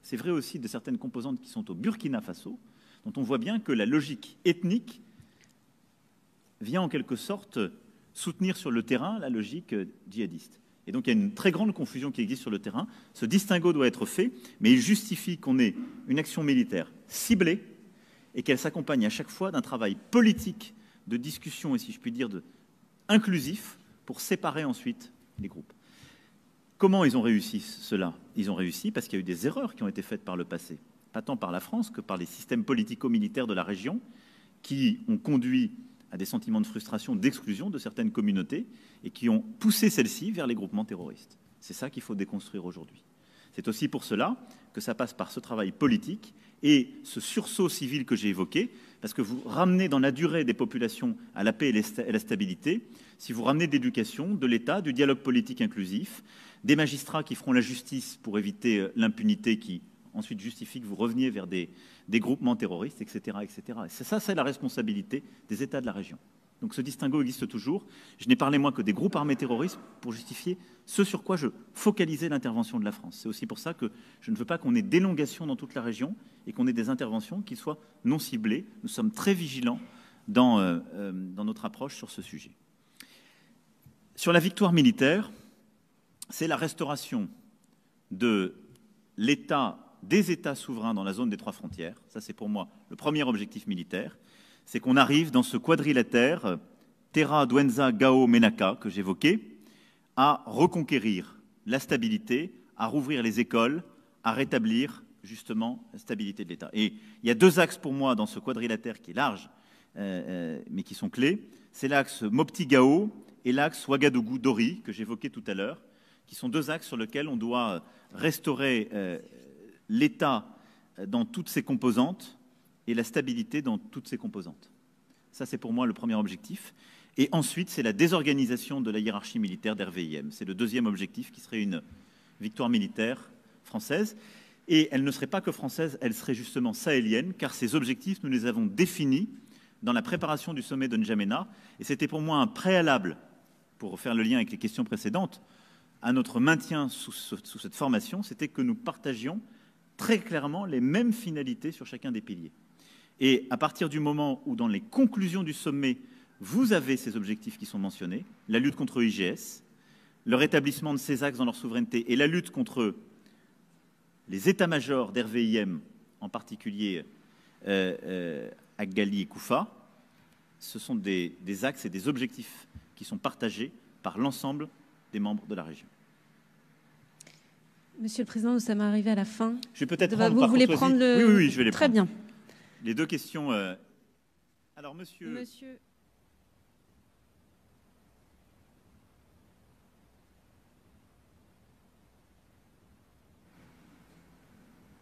C'est vrai aussi de certaines composantes qui sont au Burkina Faso, dont on voit bien que la logique ethnique vient en quelque sorte soutenir sur le terrain la logique djihadiste. Et donc il y a une très grande confusion qui existe sur le terrain. Ce distinguo doit être fait, mais il justifie qu'on ait une action militaire ciblée et qu'elle s'accompagne à chaque fois d'un travail politique, de discussion et si je puis dire inclusif pour séparer ensuite les groupes. Comment ils ont réussi cela? Ils ont réussi parce qu'il y a eu des erreurs qui ont été faites par le passé, pas tant par la France que par les systèmes politico-militaires de la région qui ont conduit à des sentiments de frustration, d'exclusion de certaines communautés et qui ont poussé celles-ci vers les groupements terroristes. C'est ça qu'il faut déconstruire aujourd'hui. C'est aussi pour cela que ça passe par ce travail politique et ce sursaut civil que j'ai évoqué, parce que vous ramenez dans la durée des populations à la paix et la stabilité, si vous ramenez de l'éducation, de l'État, du dialogue politique inclusif, des magistrats qui feront la justice pour éviter l'impunité qui ensuite justifie que vous reveniez vers des groupements terroristes, etc. etc. Et ça, c'est la responsabilité des États de la région. Donc ce distinguo existe toujours. Je n'ai parlé, moi, que des groupes armés terroristes pour justifier ce sur quoi je focalisais l'intervention de la France. C'est aussi pour ça que je ne veux pas qu'on ait d'élongation dans toute la région et qu'on ait des interventions qui soient non ciblées. Nous sommes très vigilants dans notre approche sur ce sujet. Sur la victoire militaire, c'est la restauration de l'État, des États souverains dans la zone des trois frontières. Ça, c'est pour moi le premier objectif militaire. C'est qu'on arrive dans ce quadrilatère Terra, Douenza, Gao, Menaka que j'évoquais, à reconquérir la stabilité, à rouvrir les écoles, à rétablir justement la stabilité de l'État. Et il y a deux axes pour moi dans ce quadrilatère qui est large, mais qui sont clés. C'est l'axe Mopti-Gao et l'axe Ouagadougou-Dori que j'évoquais tout à l'heure, qui sont deux axes sur lesquels on doit restaurer l'État dans toutes ses composantes et la stabilité dans toutes ses composantes. Ça, c'est pour moi le premier objectif. Et ensuite, c'est la désorganisation de la hiérarchie militaire d'RVIM. C'est le deuxième objectif qui serait une victoire militaire française. Et elle ne serait pas que française, elle serait justement sahélienne, car ces objectifs, nous les avons définis dans la préparation du sommet de N'Djamena. Et c'était pour moi un préalable, pour faire le lien avec les questions précédentes, à notre maintien sous cette formation, c'était que nous partagions très clairement les mêmes finalités sur chacun des piliers. Et à partir du moment où, dans les conclusions du sommet, vous avez ces objectifs qui sont mentionnés, la lutte contre l'IGS, le rétablissement de ces axes dans leur souveraineté et la lutte contre les états-majors d'RVIM, en particulier Agali et Koufa, ce sont des axes et des objectifs qui sont partagés par l'ensemble des membres de la région. Monsieur le Président, nous sommes arrivés à la fin. Je vais peut-être prendre. Vous voulez prendre le... Oui, je vais les prendre. Très bien. Les deux questions. Alors, monsieur.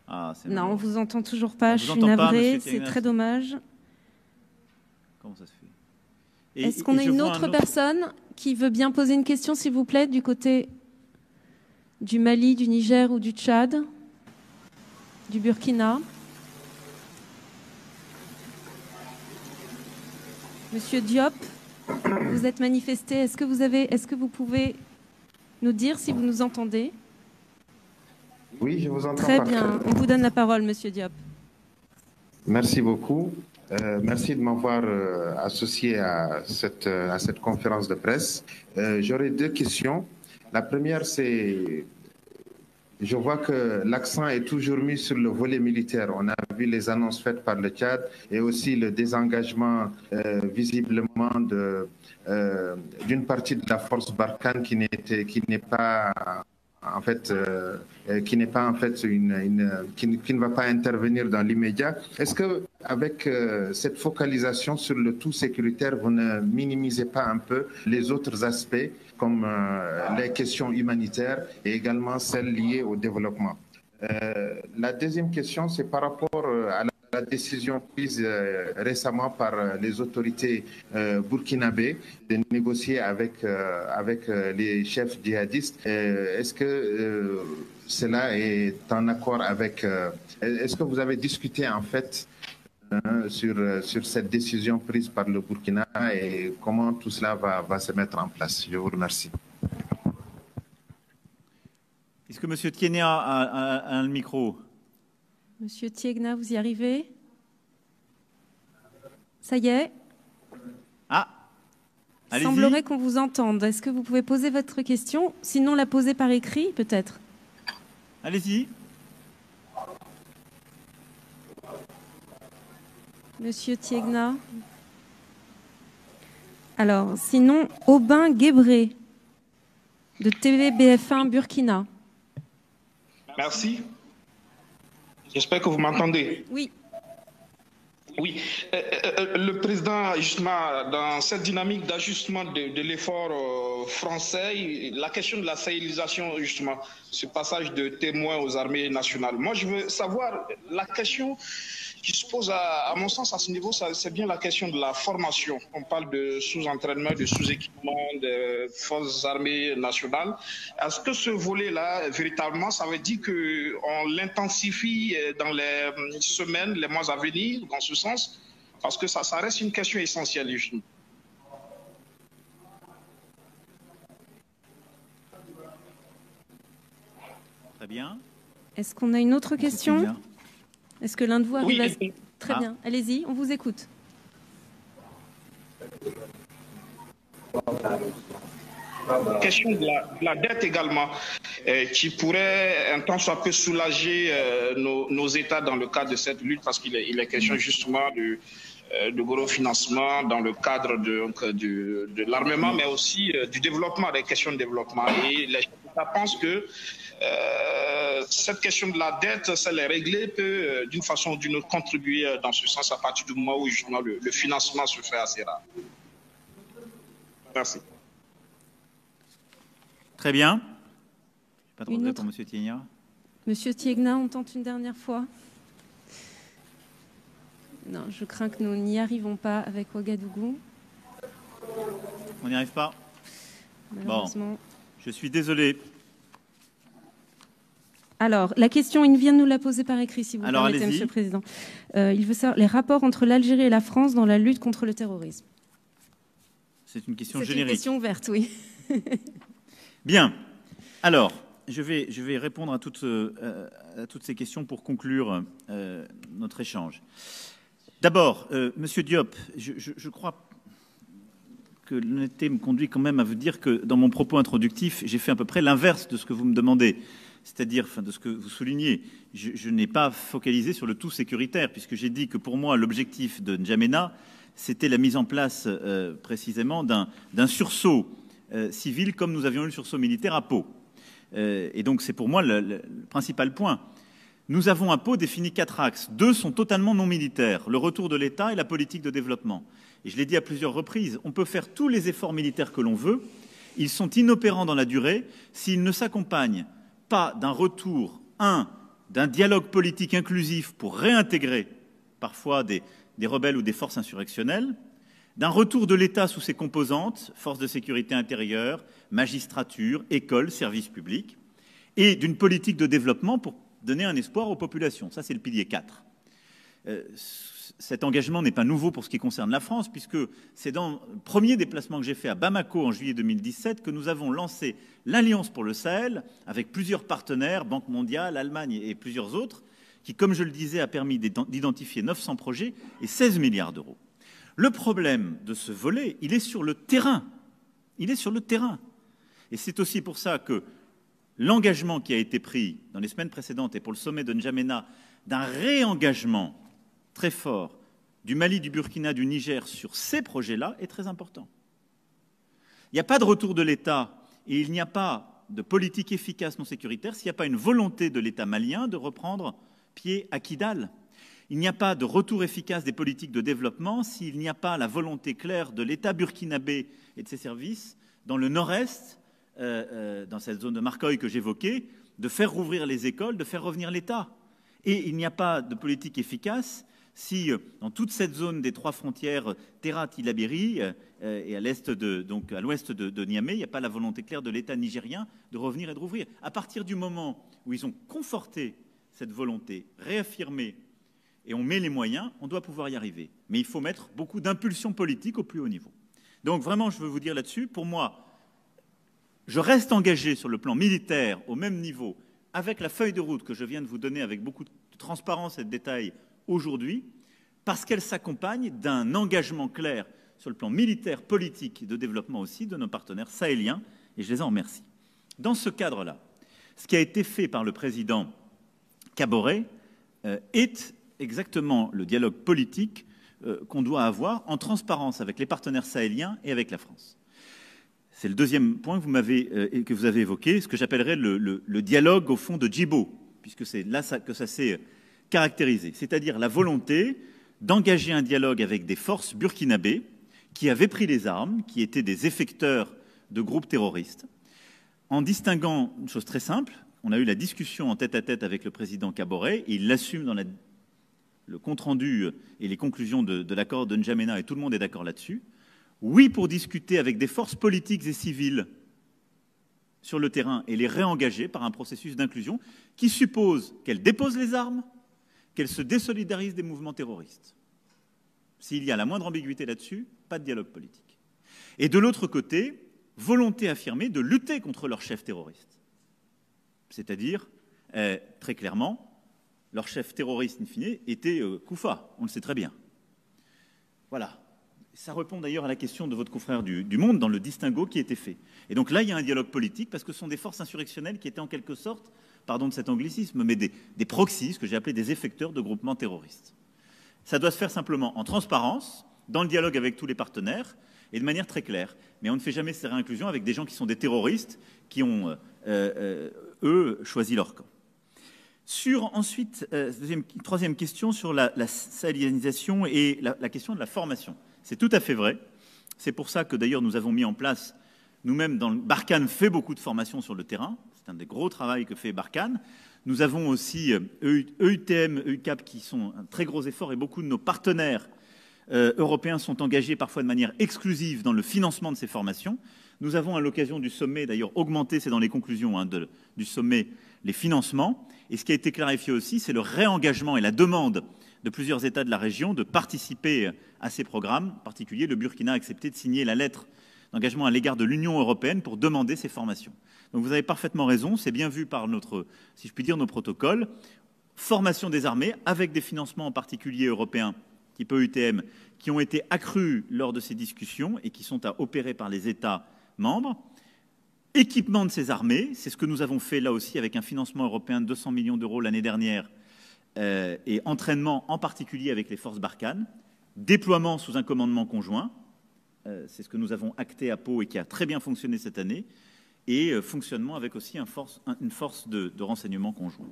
Ah, non, on vous entend toujours pas. Je suis navrée. C'est très dommage. Comment ça se fait? Est-ce qu'on a une autre personne qui veut bien poser une question, s'il vous plaît, du côté du Mali, du Niger ou du Tchad, du Burkina? Monsieur Diop, vous êtes manifesté. Est-ce que vous pouvez nous dire si vous nous entendez? Oui, je vous entends. Très bien. On vous donne la parole, Monsieur Diop. Merci beaucoup. Merci de m'avoir associé à cette conférence de presse. J'aurais deux questions. La première, c'est, je vois que l'accent est toujours mis sur le volet militaire. On a vu les annonces faites par le Tchad et aussi le désengagement visiblement d'une partie de la force Barkhane qui n'est pas en fait, qui n'est pas en fait qui ne va pas intervenir dans l'immédiat. Est-ce que avec cette focalisation sur le tout sécuritaire, vous ne minimisez pas un peu les autres aspects comme les questions humanitaires et également celles liées au développement? La deuxième question, c'est par rapport à la décision prise récemment par les autorités burkinabées de négocier avec les chefs djihadistes. Est-ce que cela est en accord avec... Est-ce que vous avez discuté en fait sur cette décision prise par le Burkina et comment tout cela va se mettre en place? Je vous remercie. Est-ce que M. Tiegna a un micro? Monsieur Tiegna, vous y arrivez? Ça y est? Ah, il semblerait qu'on vous entende. Est-ce que vous pouvez poser votre question? Sinon, la poser par écrit, peut-être. Allez-y. Monsieur Tiegna. Alors, sinon, Aubin Guébré, de TVBF1 Burkina. Merci. J'espère que vous m'entendez. Oui. Oui. Le président, justement, dans cette dynamique d'ajustement de l'effort français, la question de la sahélisation, justement, ce passage de témoins aux armées nationales. Moi, je veux savoir, la question qui se pose, à mon sens, à ce niveau, c'est bien la question de la formation. On parle de sous-entraînement, de sous-équipement des forces armées nationales. Est-ce que ce volet-là, véritablement, ça veut dire qu'on l'intensifie dans les semaines, les mois à venir, dans ce sens? Parce que ça reste une question essentielle, justement. Très bien. Est-ce qu'on a une autre question? Est-ce que l'un de vous arrive à... Oui. Très bien. Allez-y, on vous écoute. Question de la dette également, qui pourrait un temps soit peu soulager nos États dans le cadre de cette lutte, parce qu'il est question justement de gros financement dans le cadre de l'armement, mais aussi du développement, des questions de développement. Et les États pensent que cette question de la dette, celle est réglée, peut d'une façon ou d'une autre contribuer dans ce sens à partir du moment où justement le financement se fait assez rare. Merci. Très bien. Pas de regret pour M. Tiegna. Monsieur Tiegna, on tente une dernière fois. Non, je crains que nous n'y arrivons pas avec Ouagadougou. On n'y arrive pas? Malheureusement. Bon, je suis désolé. Alors, la question, il vient de nous la poser par écrit, si vous permettez, Monsieur le Président. Il veut savoir les rapports entre l'Algérie et la France dans la lutte contre le terrorisme. C'est une question générique. C'est une question ouverte, oui. Bien. Alors, je vais répondre à toutes ces questions pour conclure notre échange. D'abord, Monsieur Diop, je crois que l'honnêteté me conduit quand même à vous dire que dans mon propos introductif, j'ai fait à peu près l'inverse de ce que vous me demandez. C'est-à-dire, de ce que vous soulignez, je n'ai pas focalisé sur le tout sécuritaire, puisque j'ai dit que pour moi, l'objectif de N'Djamena, c'était la mise en place précisément d'un sursaut civil, comme nous avions eu le sursaut militaire à Pau. Et donc, c'est pour moi le principal point. Nous avons à Pau défini 4 axes. 2 sont totalement non militaires, le retour de l'État et la politique de développement. Et je l'ai dit à plusieurs reprises, on peut faire tous les efforts militaires que l'on veut, ils sont inopérants dans la durée s'ils ne s'accompagnent pas d'un retour, d'un dialogue politique inclusif pour réintégrer parfois des rebelles ou des forces insurrectionnelles, d'un retour de l'État sous ses composantes, forces de sécurité intérieure, magistrature, écoles, services publics, et d'une politique de développement pour donner un espoir aux populations. Ça, c'est le pilier 4. Cet engagement n'est pas nouveau pour ce qui concerne la France, puisque c'est dans le premier déplacement que j'ai fait à Bamako en juillet 2017 que nous avons lancé l'Alliance pour le Sahel, avec plusieurs partenaires, Banque mondiale, Allemagne et plusieurs autres, qui, comme je le disais, a permis d'identifier 900 projets et 16 milliards d'euros. Le problème de ce volet, il est sur le terrain. Il est sur le terrain. Et c'est aussi pour ça que l'engagement qui a été pris dans les semaines précédentes et pour le sommet de N'Djamena d'un réengagement très fort du Mali, du Burkina, du Niger sur ces projets-là est très important. Il n'y a pas de retour de l'État et il n'y a pas de politique efficace non sécuritaire s'il n'y a pas une volonté de l'État malien de reprendre pied à Kidal. Il n'y a pas de retour efficace des politiques de développement s'il n'y a pas la volonté claire de l'État burkinabé et de ses services dans le nord-est, dans cette zone de Marcoy que j'évoquais, de faire rouvrir les écoles, de faire revenir l'État. Et il n'y a pas de politique efficace si, dans toute cette zone des trois frontières, Terra-Tilaberi, et à l'est donc à l'ouest de Niamey, il n'y a pas la volonté claire de l'État nigérien de revenir et de rouvrir. À partir du moment où ils ont conforté cette volonté, réaffirmé, et on met les moyens, on doit pouvoir y arriver. Mais il faut mettre beaucoup d'impulsion politique au plus haut niveau. Donc vraiment, je veux vous dire là-dessus, pour moi, je reste engagé sur le plan militaire au même niveau, avec la feuille de route que je viens de vous donner avec beaucoup de transparence et de détails aujourd'hui, parce qu'elle s'accompagne d'un engagement clair sur le plan militaire, politique et de développement aussi de nos partenaires sahéliens, et je les en remercie. Dans ce cadre-là, ce qui a été fait par le président Kaboré est exactement le dialogue politique qu'on doit avoir en transparence avec les partenaires sahéliens et avec la France. C'est le deuxième point que vous avez évoqué, ce que j'appellerais le dialogue au fond de Djibo, puisque c'est là que ça s'est caractérisé, c'est-à-dire la volonté d'engager un dialogue avec des forces burkinabées qui avaient pris les armes, qui étaient des effecteurs de groupes terroristes, en distinguant une chose très simple. On a eu la discussion en tête-à-tête avec le président Kaboré, et il l'assume dans le compte-rendu et les conclusions de l'accord de N'Djamena, et tout le monde est d'accord là-dessus. Oui, pour discuter avec des forces politiques et civiles sur le terrain et les réengager par un processus d'inclusion qui suppose qu'elles déposent les armes, qu'elles se désolidarisent des mouvements terroristes. S'il y a la moindre ambiguïté là-dessus, pas de dialogue politique. Et de l'autre côté, volonté affirmée de lutter contre leurs chefs terroristes. C'est-à-dire, très clairement, leur chef terroriste, in fine, était Koufa, on le sait très bien. Voilà. Ça répond d'ailleurs à la question de votre confrère du Monde dans le distinguo qui était fait. Et donc là, il y a un dialogue politique parce que ce sont des forces insurrectionnelles qui étaient en quelque sorte, pardon de cet anglicisme, mais des proxys, ce que j'ai appelé des effecteurs de groupements terroristes. Ça doit se faire simplement en transparence, dans le dialogue avec tous les partenaires et de manière très claire. Mais on ne fait jamais ces réinclusions avec des gens qui sont des terroristes qui ont, eux, choisi leur camp. Sur ensuite, troisième question sur la sahélianisation et la question de la formation. C'est tout à fait vrai. C'est pour ça que d'ailleurs nous avons mis en place, nous-mêmes, Barkhane fait beaucoup de formations sur le terrain. C'est un des gros travaux que fait Barkhane. Nous avons aussi EUTM, EUCAP qui sont un très gros effort et beaucoup de nos partenaires européens sont engagés parfois de manière exclusive dans le financement de ces formations. Nous avons à l'occasion du sommet, d'ailleurs augmenté, c'est dans les conclusions du sommet, les financements. Et ce qui a été clarifié aussi, c'est le réengagement et la demande de plusieurs États de la région de participer à ces programmes. En particulier, le Burkina a accepté de signer la lettre d'engagement à l'égard de l'Union européenne pour demander ces formations. Donc vous avez parfaitement raison, c'est bien vu par notre, si je puis dire, nos protocoles. Formation des armées avec des financements en particulier européens, type EUTM, qui ont été accrus lors de ces discussions et qui sont à opérer par les États membres. Équipement de ces armées, c'est ce que nous avons fait là aussi avec un financement européen de 200 millions d'euros l'année dernière, et entraînement en particulier avec les forces Barkhane, déploiement sous un commandement conjoint, c'est ce que nous avons acté à Pau et qui a très bien fonctionné cette année, et fonctionnement avec aussi une force de renseignement conjoint.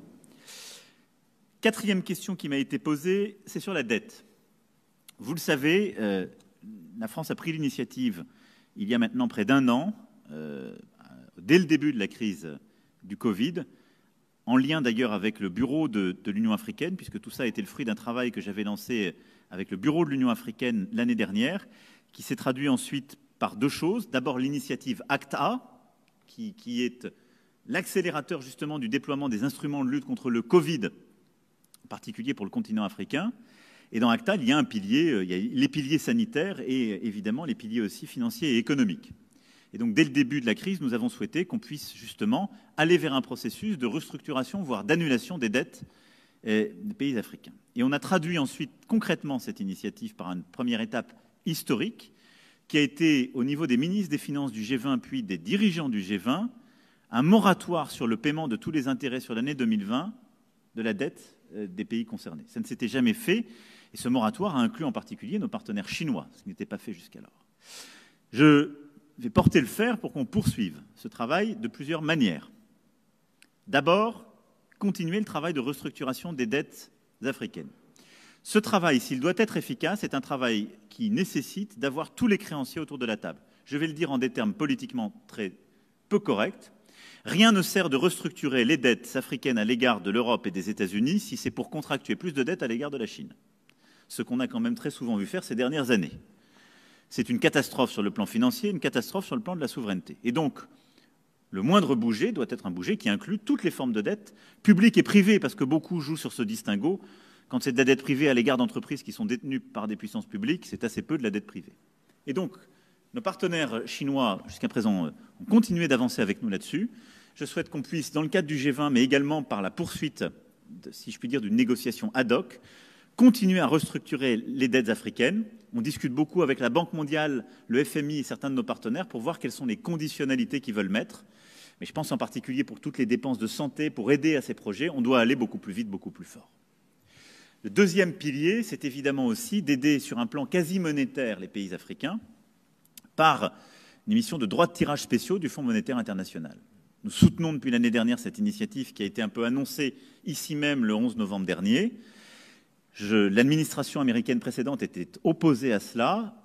Quatrième question qui m'a été posée, c'est sur la dette. Vous le savez, la France a pris l'initiative il y a maintenant près d'un an, dès le début de la crise du Covid, en lien d'ailleurs avec le bureau de l'Union africaine, puisque tout ça a été le fruit d'un travail que j'avais lancé avec le bureau de l'Union africaine l'année dernière, qui s'est traduit ensuite par deux choses. D'abord l'initiative ACTA, qui est l'accélérateur justement du déploiement des instruments de lutte contre le Covid, en particulier pour le continent africain. Et dans ACTA, il y a un pilier, il y a les piliers sanitaires et évidemment les piliers aussi financiers et économiques. Et donc, dès le début de la crise, nous avons souhaité qu'on puisse justement aller vers un processus de restructuration, voire d'annulation des dettes des pays africains. Et on a traduit ensuite concrètement cette initiative par une première étape historique qui a été, au niveau des ministres des Finances du G20 puis des dirigeants du G20, un moratoire sur le paiement de tous les intérêts sur l'année 2020 de la dette des pays concernés. Ça ne s'était jamais fait, et ce moratoire a inclus en particulier nos partenaires chinois, ce qui n'était pas fait jusqu'alors. Je vais porter le fer pour qu'on poursuive ce travail de plusieurs manières. D'abord, continuer le travail de restructuration des dettes africaines. Ce travail, s'il doit être efficace, est un travail qui nécessite d'avoir tous les créanciers autour de la table. Je vais le dire en des termes politiquement très peu corrects. Rien ne sert de restructurer les dettes africaines à l'égard de l'Europe et des États-Unis si c'est pour contractuer plus de dettes à l'égard de la Chine. Ce qu'on a quand même très souvent vu faire ces dernières années. C'est une catastrophe sur le plan financier, une catastrophe sur le plan de la souveraineté. Et donc, le moindre bouger doit être un bouger qui inclut toutes les formes de dettes, publiques et privées, parce que beaucoup jouent sur ce distinguo. Quand c'est de la dette privée à l'égard d'entreprises qui sont détenues par des puissances publiques, c'est assez peu de la dette privée. Et donc, nos partenaires chinois, jusqu'à présent, ont continué d'avancer avec nous là-dessus. Je souhaite qu'on puisse, dans le cadre du G20, mais également par la poursuite, si je puis dire, d'une négociation ad hoc, continuer à restructurer les dettes africaines. On discute beaucoup avec la Banque mondiale, le FMI et certains de nos partenaires pour voir quelles sont les conditionnalités qu'ils veulent mettre. Mais je pense en particulier pour toutes les dépenses de santé, pour aider à ces projets, on doit aller beaucoup plus vite, beaucoup plus fort. Le deuxième pilier, c'est évidemment aussi d'aider sur un plan quasi monétaire les pays africains par une émission de droits de tirage spéciaux du Fonds monétaire international. Nous soutenons depuis l'année dernière cette initiative qui a été un peu annoncée ici même le 11 novembre dernier. L'administration américaine précédente était opposée à cela.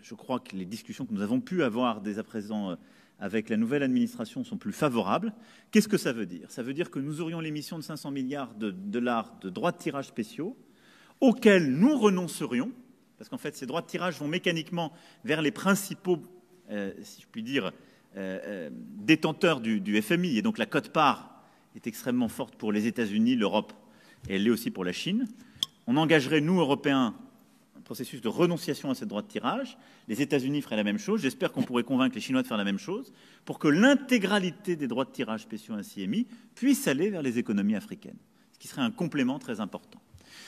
Je crois que les discussions que nous avons pu avoir dès à présent avec la nouvelle administration sont plus favorables. Qu'est-ce que ça veut dire? Ça veut dire que nous aurions l'émission de 500 milliards de dollars de droits de tirage spéciaux auxquels nous renoncerions, parce qu'en fait ces droits de tirage vont mécaniquement vers les principaux, si je puis dire, détenteurs du FMI, et donc la quote-part est extrêmement forte pour les États-Unis, l'Europe, et elle l'est aussi pour la Chine. On engagerait, nous, Européens, un processus de renonciation à ces droits de tirage. Les États-Unis feraient la même chose. J'espère qu'on pourrait convaincre les Chinois de faire la même chose pour que l'intégralité des droits de tirage spéciaux ainsi émis puisse aller vers les économies africaines, ce qui serait un complément très important.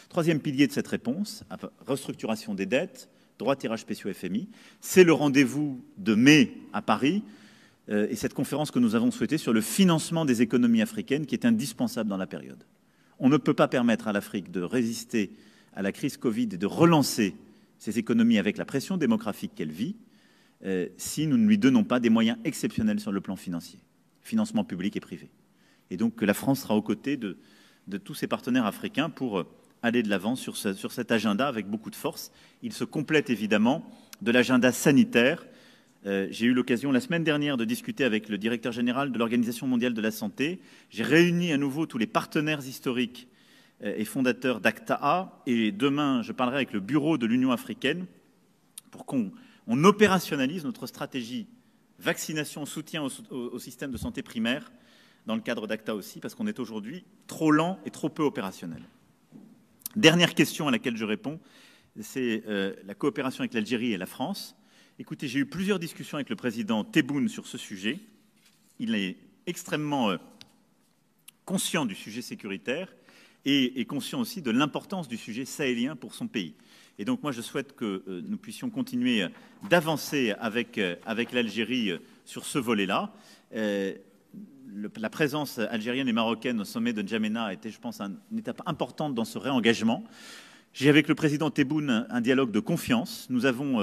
Troisième pilier de cette réponse, restructuration des dettes, droits de tirage spéciaux FMI, c'est le rendez-vous de mai à Paris et cette conférence que nous avons souhaitée sur le financement des économies africaines qui est indispensable dans la période. On ne peut pas permettre à l'Afrique de résister à la crise Covid et de relancer ses économies avec la pression démographique qu'elle vit si nous ne lui donnons pas des moyens exceptionnels sur le plan financier, financement public et privé. Et donc que la France sera aux côtés de tous ses partenaires africains pour aller de l'avant sur cet agenda avec beaucoup de force. Il se complète évidemment de l'agenda sanitaire. J'ai eu l'occasion la semaine dernière de discuter avec le directeur général de l'Organisation mondiale de la santé. J'ai réuni à nouveau tous les partenaires historiques et fondateurs d'ACTA et demain je parlerai avec le bureau de l'Union africaine pour qu'on opérationnalise notre stratégie vaccination, soutien au système de santé primaire dans le cadre d'ACTA aussi, parce qu'on est aujourd'hui trop lent et trop peu opérationnel. Dernière question à laquelle je réponds, c'est la coopération avec l'Algérie et la France. Écoutez, j'ai eu plusieurs discussions avec le président Tebboune sur ce sujet. Il est extrêmement conscient du sujet sécuritaire et conscient aussi de l'importance du sujet sahélien pour son pays. Et donc moi, je souhaite que nous puissions continuer d'avancer avec l'Algérie sur ce volet-là. La présence algérienne et marocaine au sommet de N'Djamena a été, je pense, une étape importante dans ce réengagement. J'ai avec le président Tebboune un dialogue de confiance. Nous avons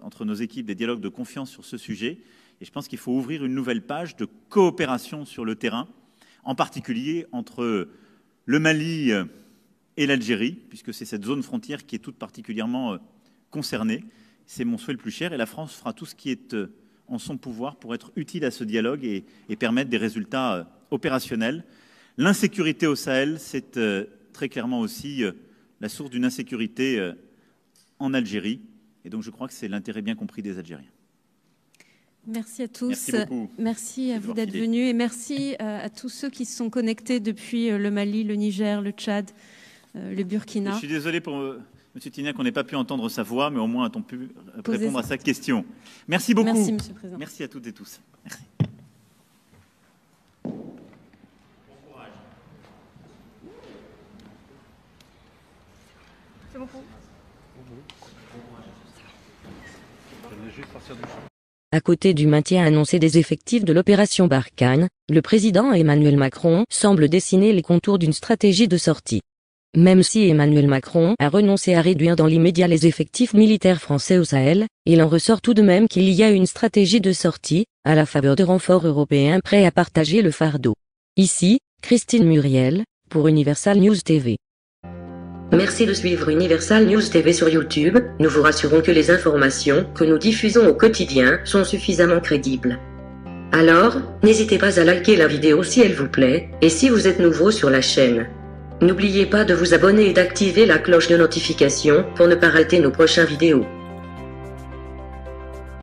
entre nos équipes des dialogues de confiance sur ce sujet. Et je pense qu'il faut ouvrir une nouvelle page de coopération sur le terrain, en particulier entre le Mali et l'Algérie, puisque c'est cette zone frontière qui est toute particulièrement concernée. C'est mon souhait le plus cher. Et la France fera tout ce qui est en son pouvoir pour être utile à ce dialogue et permettre des résultats opérationnels. L'insécurité au Sahel, c'est très clairement aussi la source d'une insécurité en Algérie. Et donc je crois que c'est l'intérêt bien compris des Algériens. Merci à tous. Merci beaucoup. Merci à vous d'être venus et merci à tous ceux qui se sont connectés depuis le Mali, le Niger, le Tchad, le Burkina. Je suis désolé pour M. Tignac qu'on n'ait pas pu entendre sa voix, mais au moins a-t-on pu répondre à sa question. Merci beaucoup. Merci, Monsieur le Président. Merci à toutes et tous. Merci. C'est bon pour vous ? À côté du maintien annoncé des effectifs de l'opération Barkhane, le président Emmanuel Macron semble dessiner les contours d'une stratégie de sortie. Même si Emmanuel Macron a renoncé à réduire dans l'immédiat les effectifs militaires français au Sahel, il en ressort tout de même qu'il y a une stratégie de sortie, à la faveur de renforts européens prêts à partager le fardeau. Ici, Christine Muriel, pour Universal News TV. Merci de suivre Universal News TV sur YouTube. Nous vous rassurons que les informations que nous diffusons au quotidien sont suffisamment crédibles. Alors, n'hésitez pas à liker la vidéo si elle vous plaît, et si vous êtes nouveau sur la chaîne. N'oubliez pas de vous abonner et d'activer la cloche de notification pour ne pas rater nos prochaines vidéos.